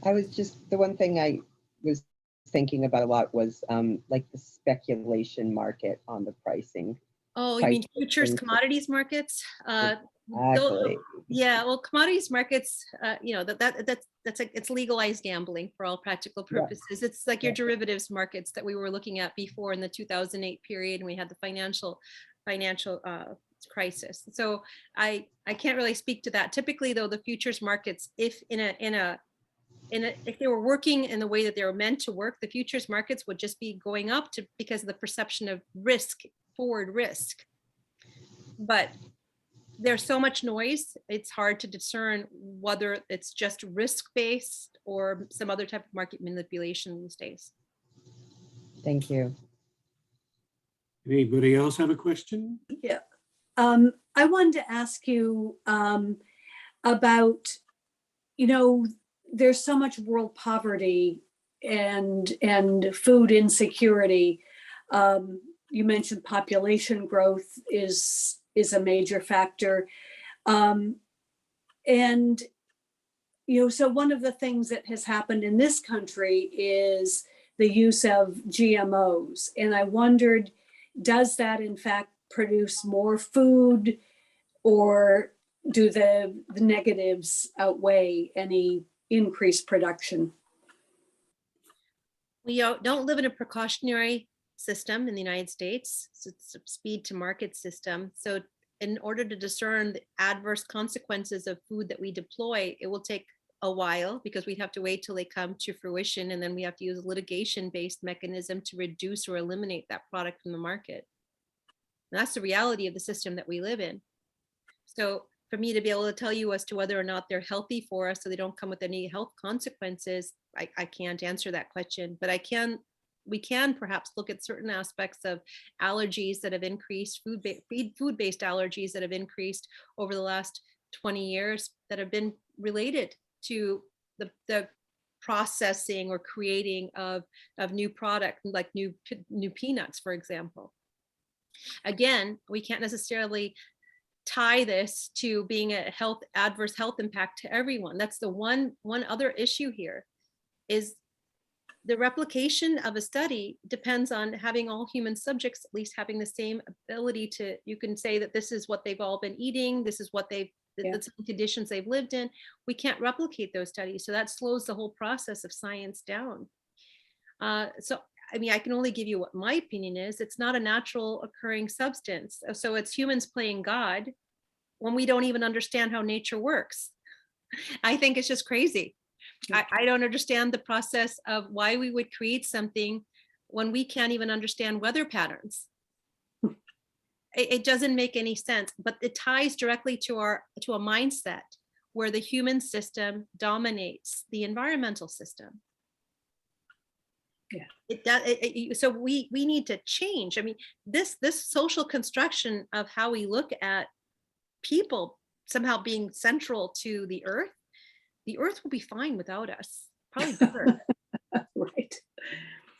I was just, the one thing I was thinking about a lot was like the speculation market on the pricing. Oh, you mean futures things. commodities markets? Exactly. Yeah, well, commodities markets, you know, that's like, it's legalized gambling for all practical purposes. It's like your derivatives markets that we were looking at before in the 2008 period, and we had the financial crisis. So I can't really speak to that. Typically, though, the futures markets, if if they were working in the way that they were meant to work, the futures markets would just be going up because of the perception of risk, forward risk. But there's so much noise, it's hard to discern whether it's just risk-based or some other type of market manipulation these days. Thank you. Anybody else have a question? Yeah. I wanted to ask you about, you know, there's so much world poverty and food insecurity. You mentioned population growth is a major factor. And, you know, so one of the things that has happened in this country is the use of GMOs. And I wondered, does that in fact produce more food, or do the negatives outweigh any increased production? We don't live in a precautionary system in the United States. So it's a speed to market system. So in order to discern the adverse consequences of food that we deploy, it will take a while because we'd have to wait till they come to fruition. And then we have to use a litigation-based mechanism to reduce or eliminate that product from the market. And that's the reality of the system that we live in. So for me to be able to tell you as to whether or not they're healthy for us so they don't come with any health consequences, I can't answer that question, but we can perhaps look at certain aspects of allergies that have increased, food-based allergies that have increased over the last 20 years that have been related to the processing or creating of new product, like new peanuts, for example. Again, we can't necessarily tie this to being a adverse health impact to everyone. That's the one other issue here, is the replication of a study depends on having all human subjects at least having the same ability to, you can say that this is what they've all been eating, this is what the conditions they've lived in. We can't replicate those studies. So that slows the whole process of science down. So, I mean, I can only give you what my opinion is. It's not a natural occurring substance. So it's humans playing God when we don't even understand how nature works. I think it's just crazy. I don't understand the process of why we would create something when we can't even understand weather patterns. It doesn't make any sense, but it ties directly to a mindset where the human system dominates the environmental system. Yeah. So we need to change. I mean, this social construction of how we look at people somehow being central to the earth will be fine without us, probably better. Right.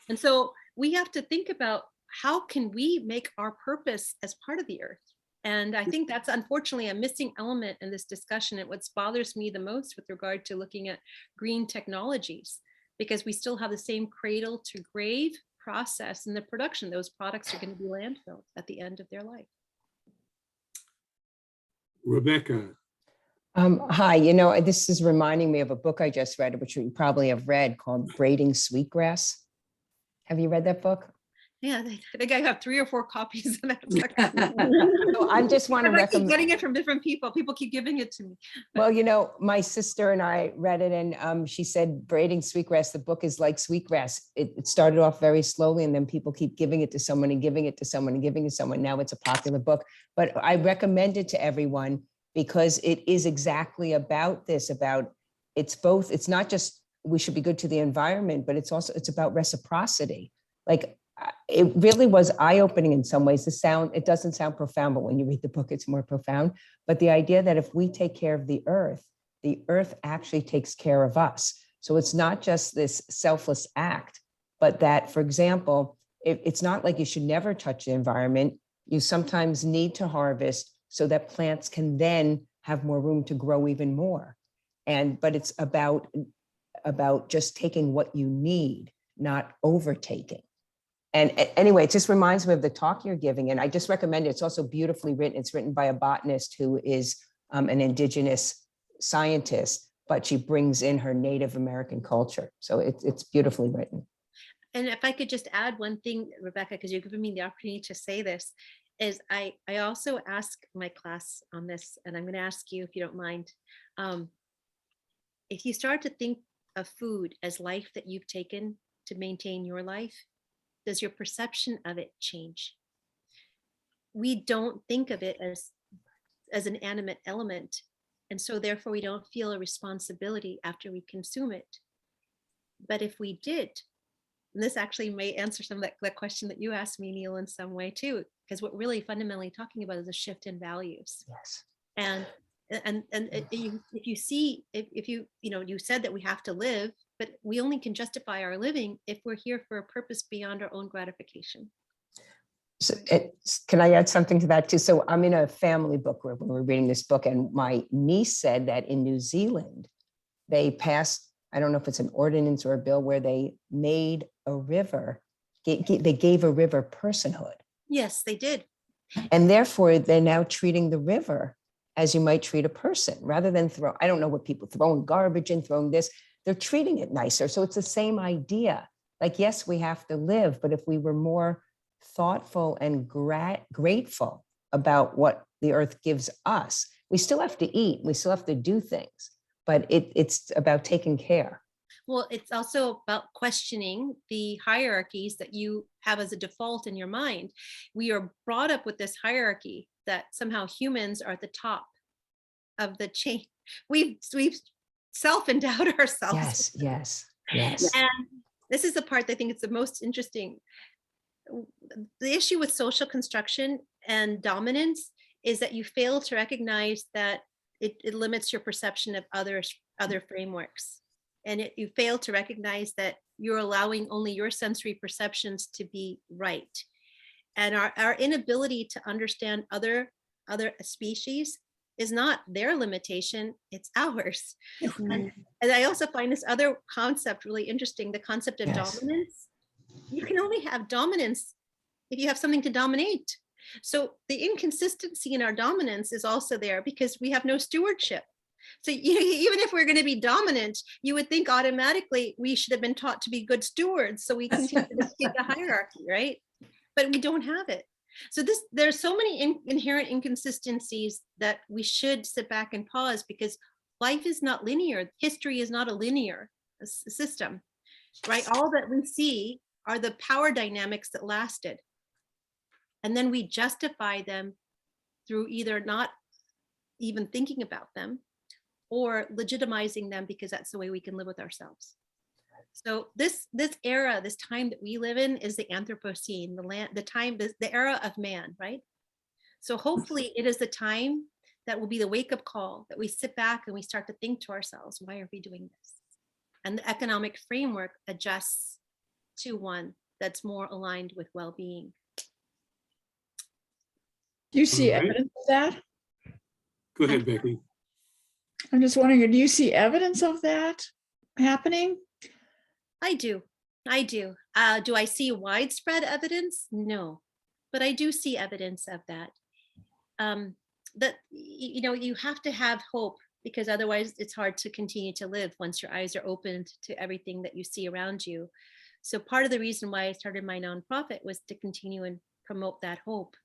And so we have to think about how can we make our purpose as part of the earth. And I think that's unfortunately a missing element in this discussion. And what bothers me the most with regard to looking at green technologies, because we still have the same cradle to grave process in the production. Those products are going to be landfilled at the end of their life. Rebecca. Hi, you know, this is reminding me of a book I just read, which you probably have read, called Braiding Sweetgrass. Have you read that book? Yeah, I think I have 3 or 4 copies of that. So I just want to I keep recommend. getting it from different people. People keep giving it to me. Well, my sister and I read it, and she said braiding sweetgrass, the book is like sweetgrass. It started off very slowly, and then people keep giving it to someone and giving it to someone and giving it to someone. Now it's a popular book. But I recommend it to everyone because it is exactly about this, it's both, it's not just we should be good to the environment, but it's about reciprocity. Like, it really was eye-opening in some ways. It doesn't sound profound, but when you read the book, it's more profound. But the idea that if we take care of the earth actually takes care of us. So it's not just this selfless act, but that, for example, it's not like you should never touch the environment. You sometimes need to harvest so that plants can then have more room to grow even more. But it's about just taking what you need, not overtaking. And anyway, it just reminds me of the talk you're giving, and I just recommend it. It's also beautifully written. It's written by a botanist who is an indigenous scientist, but she brings in her Native American culture. So it's beautifully written. And if I could just add one thing, Rebecca, because you're giving me the opportunity to say this, is I also ask my class on this, and I'm going to ask you if you don't mind. If you start to think of food as life that you've taken to maintain your life, does your perception of it change? We don't think of it as an animate element. And so therefore we don't feel a responsibility after we consume it. But if we did, and this actually may answer some of that question that you asked me, Neil, in some way too, because what really fundamentally talking about is a shift in values. Yes. And if you see, if you said that we have to live, but we only can justify our living if we're here for a purpose beyond our own gratification. So can I add something to that too? So I'm in a family book group when we're reading this book, and my niece said that in New Zealand, they passed, I don't know if it's an ordinance or a bill, where they made a river, they gave a river personhood. Yes, they did. And therefore they're now treating the river as you might treat a person, rather than I don't know what people throwing garbage in, throwing this, they're treating it nicer. So it's the same idea. Like, yes, we have to live, but if we were more thoughtful and grateful about what the earth gives us, we still have to eat, we still have to do things, but it's about taking care. Well, it's also about questioning the hierarchies that you have as a default in your mind. We are brought up with this hierarchy that somehow humans are at the top of the chain. We've self-endowed ourselves. Yes. And this is the part that I think is the most interesting. The issue with social construction and dominance is that you fail to recognize that it limits your perception of other frameworks. And you fail to recognize that you're allowing only your sensory perceptions to be right. And our inability to understand other species is not their limitation, it's ours. And I also find this other concept really interesting, the concept of dominance. You can only have dominance if you have something to dominate. So the inconsistency in our dominance is also there because we have no stewardship. So even if we're going to be dominant, you would think automatically we should have been taught to be good stewards. So we continue to keep the hierarchy, right? But we don't have it. So there's so many inherent inconsistencies that we should sit back and pause, because life is not linear. History is not a linear system, right? All that we see are the power dynamics that lasted. And then we justify them through either not even thinking about them or legitimizing them because that's the way we can live with ourselves. So this era, this time that we live in is the Anthropocene, the era of man, right? So hopefully it is the time that will be the wake-up call, that we sit back and we start to think to ourselves, why are we doing this? And the economic framework adjusts to one that's more aligned with well-being. Do you see All right. evidence of that? Go ahead, Becky. I'm just wondering, do you see evidence of that happening? I do. Do I see widespread evidence? No, but I do see evidence of that. That, you have to have hope, because otherwise it's hard to continue to live once your eyes are opened to everything that you see around you. So part of the reason why I started my nonprofit was to continue and promote that hope.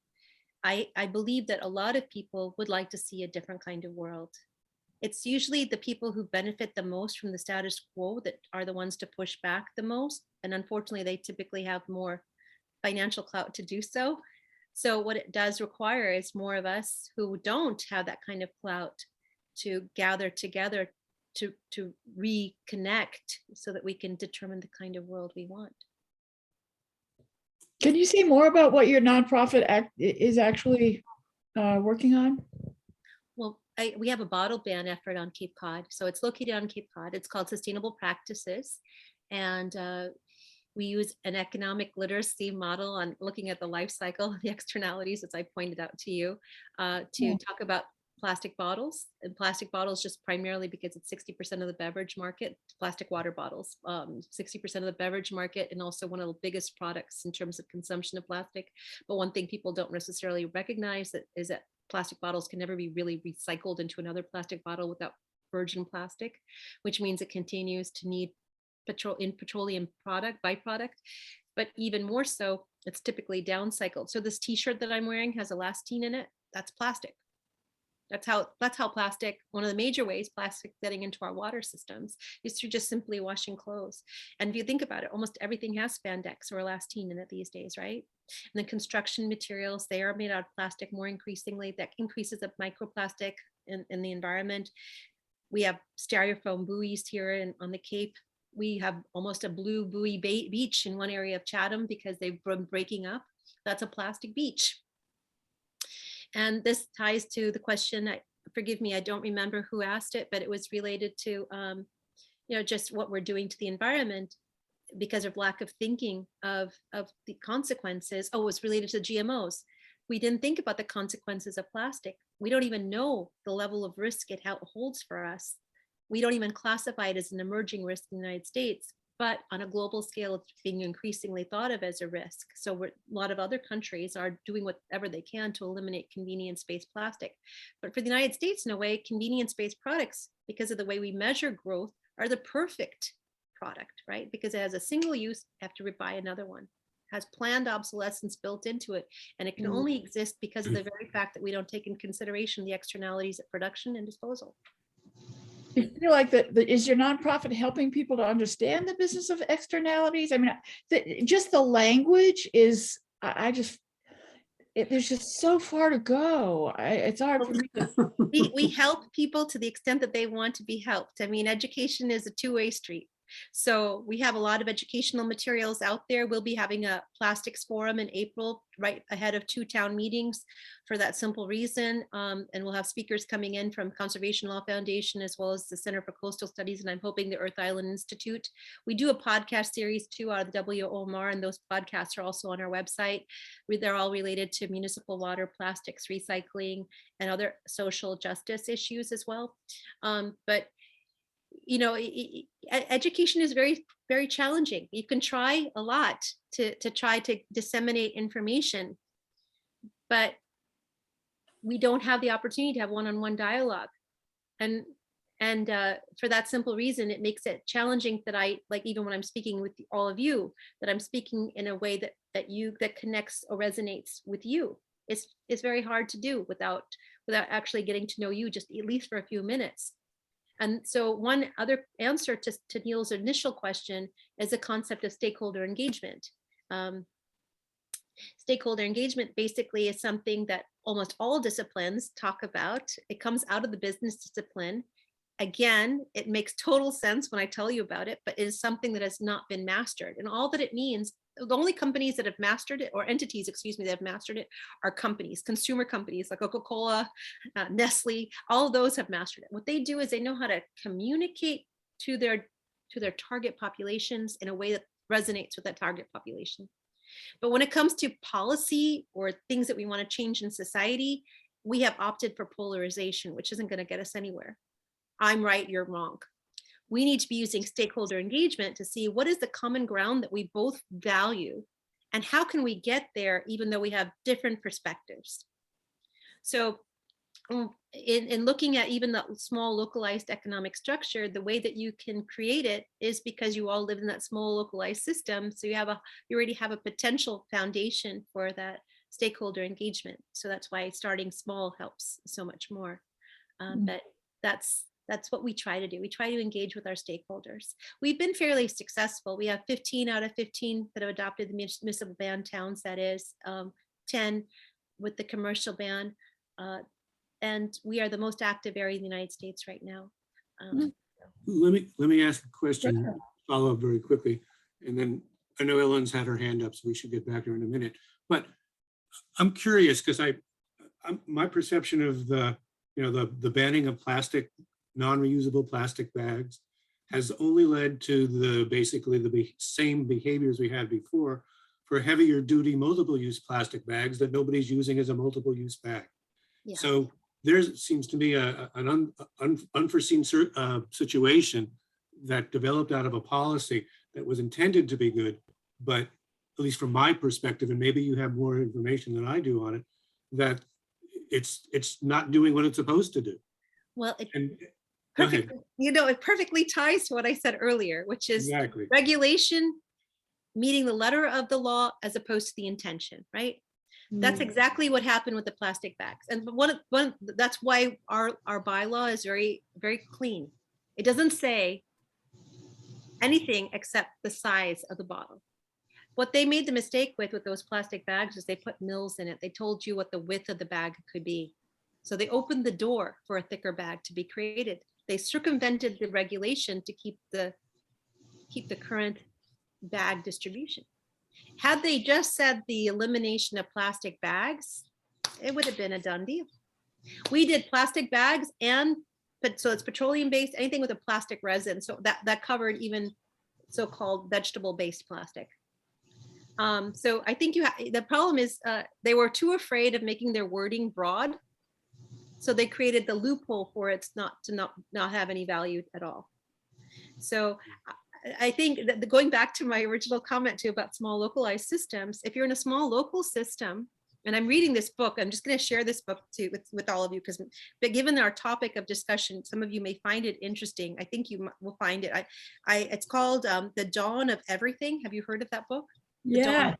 I believe that a lot of people would like to see a different kind of world. It's usually the people who benefit the most from the status quo that are the ones to push back the most. And unfortunately, they typically have more financial clout to do so. So what it does require is more of us who don't have that kind of clout to gather together to reconnect so that we can determine the kind of world we want. Can you say more about what your nonprofit is actually working on? Well, we have a bottle ban effort on Cape Cod. So it's located on Cape Cod. It's called Sustainable Practices. And we use an economic literacy model on looking at the life cycle, the externalities, as I pointed out to you, to talk about plastic bottles. And plastic bottles just primarily because it's 60% of the beverage market, plastic water bottles, 60% of the beverage market, and also one of the biggest products in terms of consumption of plastic. But one thing people don't necessarily recognize is that plastic bottles can never be really recycled into another plastic bottle without virgin plastic, which means it continues to need petroleum byproduct. But even more so, it's typically downcycled. So this t-shirt that I'm wearing has elastine in it. That's plastic. That's how plastic, one of the major ways plastic getting into our water systems is through just simply washing clothes. And if you think about it, almost everything has spandex or elastine in it these days, right? And the construction materials, they are made out of plastic more increasingly. That increases of microplastic in the environment. We have styrofoam buoys here on the Cape. We have almost a blue buoy beach in one area of Chatham because they've been breaking up. That's a plastic beach. And this ties to the question, forgive me, I don't remember who asked it, but it was related to, just what we're doing to the environment because of lack of thinking of the consequences. Oh, it was related to GMOs. We didn't think about the consequences of plastic. We don't even know the level of risk it holds for us. We don't even classify it as an emerging risk in the United States, but on a global scale, it's being increasingly thought of as a risk. So a lot of other countries are doing whatever they can to eliminate convenience-based plastic. But for the United States, in a way, convenience-based products, because of the way we measure growth, are the perfect product, right? Because it has a single use, have to buy another one. It has planned obsolescence built into it. And it can only exist because of the very fact that we don't take in consideration the externalities of production and disposal. You feel like is your nonprofit helping people to understand the business of externalities? I mean, just the language is, there's just so far to go. It's hard for me to. We help people to the extent that they want to be helped. I mean, education is a two-way street. So we have a lot of educational materials out there. We'll be having a plastics forum in April, right ahead of 2 town meetings for that simple reason. And we'll have speakers coming in from Conservation Law Foundation, as well as the Center for Coastal Studies. And I'm hoping the Earth Island Institute. We do a podcast series too out of the WOMR, and those podcasts are also on our website. They're all related to municipal water, plastics, recycling, and other social justice issues as well. But education is very, very challenging. You can try a lot to try to disseminate information, but we don't have the opportunity to have one-on-one dialogue. And for that simple reason, it makes it challenging that even when I'm speaking with all of you, that I'm speaking in a way that connects or resonates with you. It's very hard to do without actually getting to know you, just at least for a few minutes. And so one other answer to Neil's initial question is the concept of stakeholder engagement. Stakeholder engagement basically is something that almost all disciplines talk about. It comes out of the business discipline. Again, it makes total sense when I tell you about it, but it is something that has not been mastered. And all that it means, the only companies that have mastered it, or entities, excuse me, that have mastered it are companies, consumer companies like Coca-Cola, Nestle, all of those have mastered it. What they do is they know how to communicate to their target populations in a way that resonates with that target population. But when it comes to policy or things that we want to change in society, we have opted for polarization, which isn't going to get us anywhere. I'm right, you're wrong. We need to be using stakeholder engagement to see what is the common ground that we both value and how can we get there even though we have different perspectives. So in looking at even the small localized economic structure, the way that you can create it is because you all live in that small localized system. So you already have a potential foundation for that stakeholder engagement. So that's why starting small helps so much more. But that's what we try to do. We try to engage with our stakeholders. We've been fairly successful. We have 15 out of 15 that have adopted the municipal ban towns, that is 10 with the commercial ban. And we are the most active area in the United States right now. Let me ask a question, follow up very quickly. And then I know Ellen's had her hand up, so we should get back to her in a minute. But I'm curious because my perception of the banning of plastic, non-reusable plastic bags has only led to basically the same behaviors we had before for heavier duty multiple use plastic bags that nobody's using as a multiple use bag. Yeah. So there seems to be an unforeseen situation that developed out of a policy that was intended to be good, but at least from my perspective, and maybe you have more information than I do on it, that it's not doing what it's supposed to do. Well, Go ahead. it perfectly ties to what I said earlier, which is Exactly. regulation meeting the letter of the law as opposed to the intention, right? That's exactly what happened with the plastic bags. And that's why our bylaw is very, very clean. It doesn't say anything except the size of the bottle. What they made the mistake with those plastic bags is they put mils in it. They told you what the width of the bag could be. So they opened the door for a thicker bag to be created. They circumvented the regulation to keep the current bag distribution. Had they just said the elimination of plastic bags, it would have been a done deal. We did plastic bags so it's petroleum based, anything with a plastic resin. So that covered even so-called vegetable-based plastic. So I think the problem is they were too afraid of making their wording broad. So they created the loophole for it not have any value at all. So I think that going back to my original comment too about small localized systems, if you're in a small local system, and I'm reading this book, I'm just going to share this book too with all of you, but given our topic of discussion, some of you may find it interesting. I think you will find it. It's called The Dawn of Everything. Have you heard of that book? Yeah.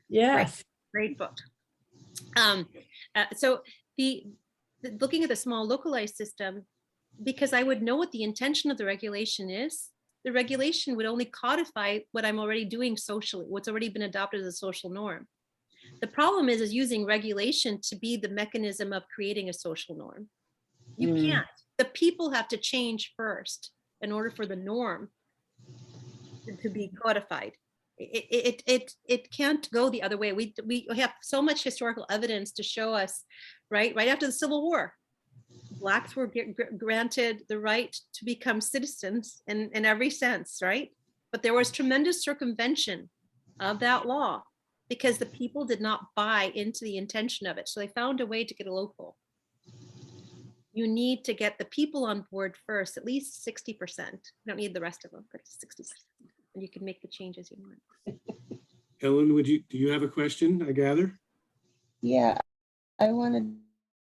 Yes. Great book. So looking at the small localized system, because I would know what the intention of the regulation is, the regulation would only codify what I'm already doing socially, what's already been adopted as a social norm. The problem is using regulation to be the mechanism of creating a social norm. You can't. The people have to change first in order for the norm to be codified. It can't go the other way. We have so much historical evidence to show us, right after the Civil War, Blacks were granted the right to become citizens in every sense, right? But there was tremendous circumvention of that law because the people did not buy into the intention of it. So they found a way to get a loophole. You need to get the people on board first, at least 60%. You don't need the rest of them, but 60%. And you can make the changes you want. Ellen, do you have a question, I gather? Yeah, I wanted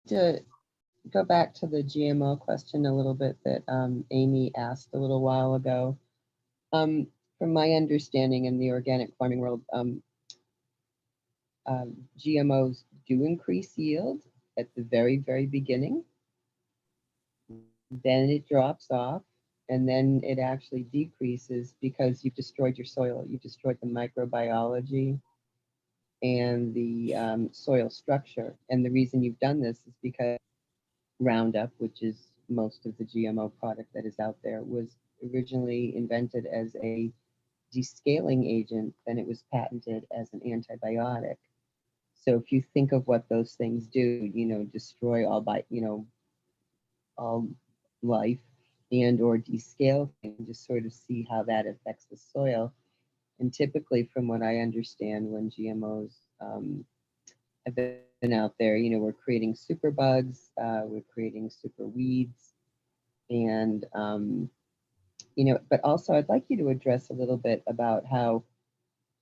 to go back to the GMO question a little bit that Amy asked a little while ago. From my understanding in the organic farming world, GMOs do increase yield at the very, very beginning. Then it drops off, and then it actually decreases because you've destroyed your soil. You've destroyed the microbiology and the soil structure. And the reason you've done this is because Roundup, which is most of the GMO product that is out there, was originally invented as a descaling agent, then it was patented as an antibiotic. So if you think of what those things do, destroy all life and or descale things, just sort of see how that affects the soil. And typically, from what I understand, when GMOs have been out there, we're creating super bugs, we're creating super weeds, and but also I'd like you to address a little bit about how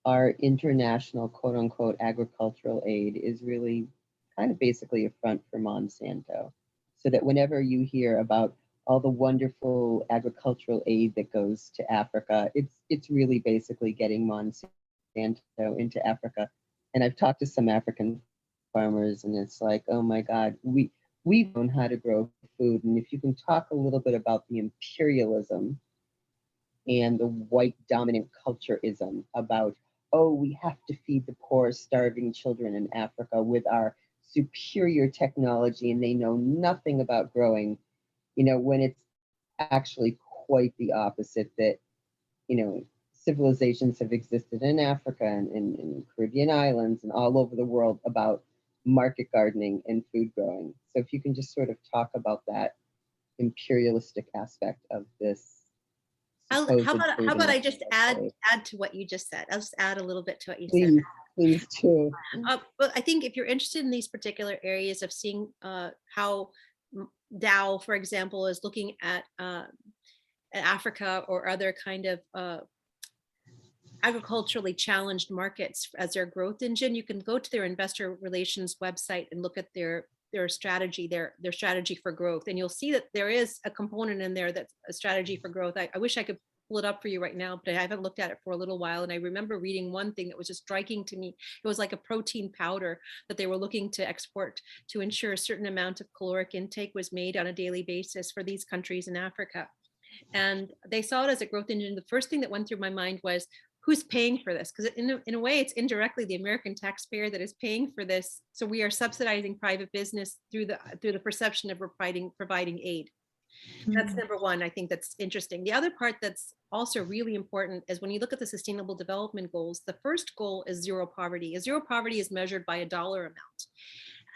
our international quote unquote agricultural aid is really kind of basically a front for Monsanto. So that whenever you hear about all the wonderful agricultural aid that goes to Africa, it's really basically getting Monsanto into Africa. And I've talked to some African farmers, and it's like, oh my God, we know how to grow food. And if you can talk a little bit about the imperialism and the white dominant cultureism about, oh, we have to feed the poor, starving children in Africa with our superior technology, and they know nothing about growing, you know, when it's actually quite the opposite, that, you know, civilizations have existed in Africa and in Caribbean islands and all over the world about market gardening and food growing. So if you can just sort of talk about that imperialistic aspect of this. How about I just add to what you just said? I'll just add a little bit to what you said. Please do. Well, I think if you're interested in these particular areas of seeing how Dow, for example, is looking at Africa or other kind of agriculturally challenged markets as their growth engine, you can go to their investor relations website and look at their strategy, their strategy for growth. And you'll see that there is a component in there that's a strategy for growth. I wish I could pull it up for you right now, but I haven't looked at it for a little while. And I remember reading one thing that was just striking to me. It was like a protein powder that they were looking to export to ensure a certain amount of caloric intake was made on a daily basis for these countries in Africa. And they saw it as a growth engine. The first thing that went through my mind was, who's paying for this? Because in a way, it's indirectly the American taxpayer that is paying for this. So we are subsidizing private business through the perception of providing aid. That's number one. I think that's interesting. The other part that's also really important is when you look at the Sustainable Development Goals, the first goal is zero poverty. Zero poverty is measured by a dollar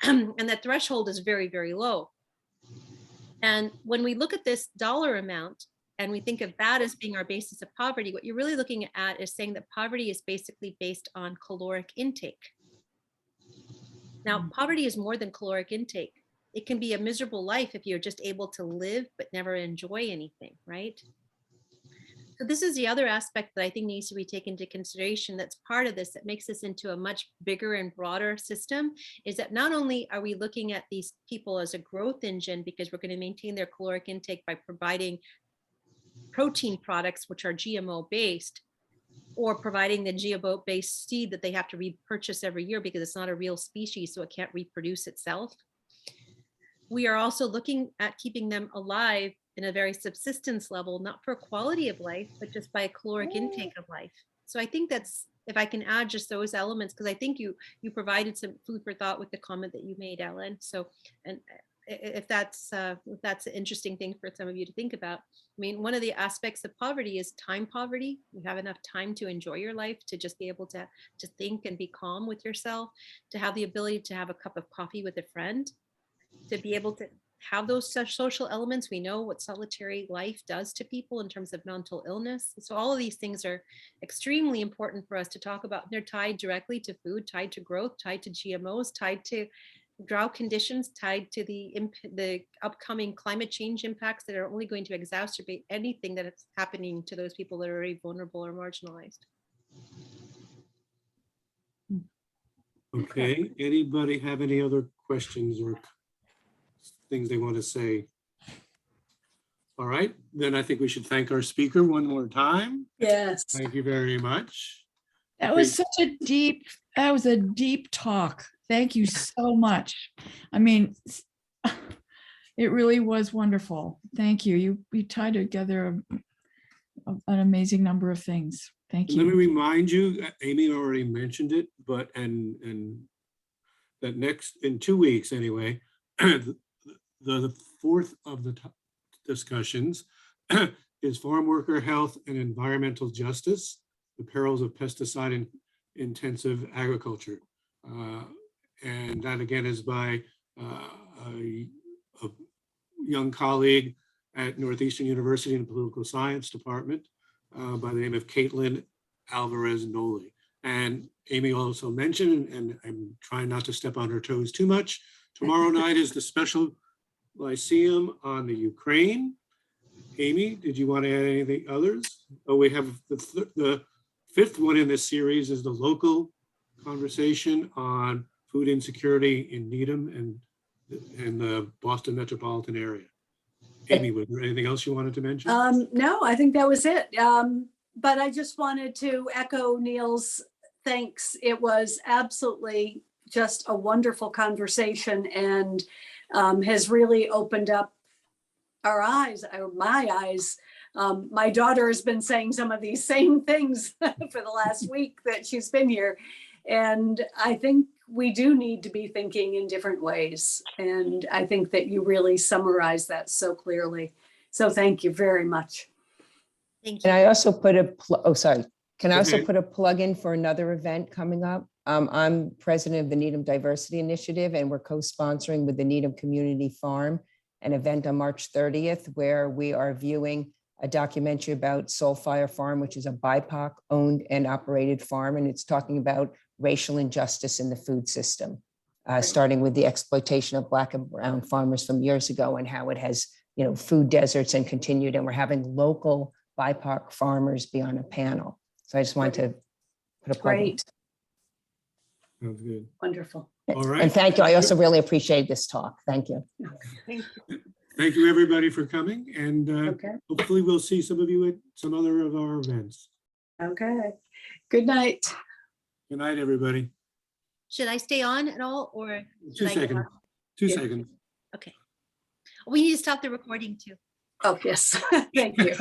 amount. And that threshold is very, very low. And when we look at this dollar amount, and we think of that as being our basis of poverty, what you're really looking at is saying that poverty is basically based on caloric intake. Now, poverty is more than caloric intake. It can be a miserable life if you're just able to live but never enjoy anything, right? So this is the other aspect that I think needs to be taken into consideration that's part of this, that makes this into a much bigger and broader system, is that not only are we looking at these people as a growth engine because we're going to maintain their caloric intake by providing protein products which are GMO based, or providing the GMO based seed that they have to repurchase every year because it's not a real species, so it can't reproduce itself. We are also looking at keeping them alive in a very subsistence level, not for quality of life, but just by a caloric intake of life. So I think that's, if I can add just those elements, because I think you provided some food for thought with the comment that you made, Ellen. So, and if that's an interesting thing for some of you to think about. I mean, one of the aspects of poverty is time poverty. You have enough time to enjoy your life, to just be able to think and be calm with yourself, to have the ability to have a cup of coffee with a friend, to be able to have those social elements. We know what solitary life does to people in terms of mental illness. So all of these things are extremely important for us to talk about. They're tied directly to food, tied to growth, tied to GMOs, tied to drought conditions, tied to the upcoming climate change impacts that are only going to exacerbate anything that is happening to those people that are already vulnerable or marginalized. Okay, anybody have any other questions or things they want to say? All right, then I think we should thank our speaker one more time. Yes. Thank you very much. That was such a deep, that was a deep talk. Thank you so much. I mean, it really was wonderful. Thank you. You tied together an amazing number of things. Thank you. Let me remind you, Amy already mentioned it, but and that next, in 2 weeks anyway, the fourth of the discussions is farm worker health and environmental justice, the perils of pesticide and intensive agriculture. And that again is by a young colleague at Northeastern University in the Political Science Department by the name of Caitlin Alvarez-Noli. And Amy also mentioned, and I'm trying not to step on her toes too much, tomorrow night is the special Lyceum on the Ukraine. Amy, did you want to add anything others? Oh, we have the fifth one in this series is the local conversation on food insecurity in Needham and the Boston metropolitan area. Amy, was there anything else you wanted to mention? No, I think that was it. But I just wanted to echo Neil's thanks. It was absolutely just a wonderful conversation and has really opened up our eyes, or my eyes. My daughter has been saying some of these same things for the last week that she's been here. And I think we do need to be thinking in different ways. And I think that you really summarized that so clearly. So thank you very much. Thank And you. I also put a, can I also Okay. put a plug in for another event coming up? I'm president of the Needham Diversity Initiative, and we're co-sponsoring with the Needham Community Farm an event on March 30th, where we are viewing a documentary about Soul Fire Farm, which is a BIPOC owned and operated farm. And it's talking about racial injustice in the food system, starting with the exploitation of Black and brown farmers from years ago and how it has, food deserts and continued. And we're having local BIPOC farmers be on a panel. So I just wanted to put a plug in. Great, Sounds good. wonderful. All right. And thank you. I also really appreciate this talk. Thank you. Thank you. Thank you, everybody, for coming. And Okay, hopefully we'll see some of you at some other of our events. okay. Good night. Good night, everybody. Should I stay on at all or? 2 should I go seconds. off? 2 Yeah. seconds. Okay. We need to stop the recording too. Oh, yes. Thank you.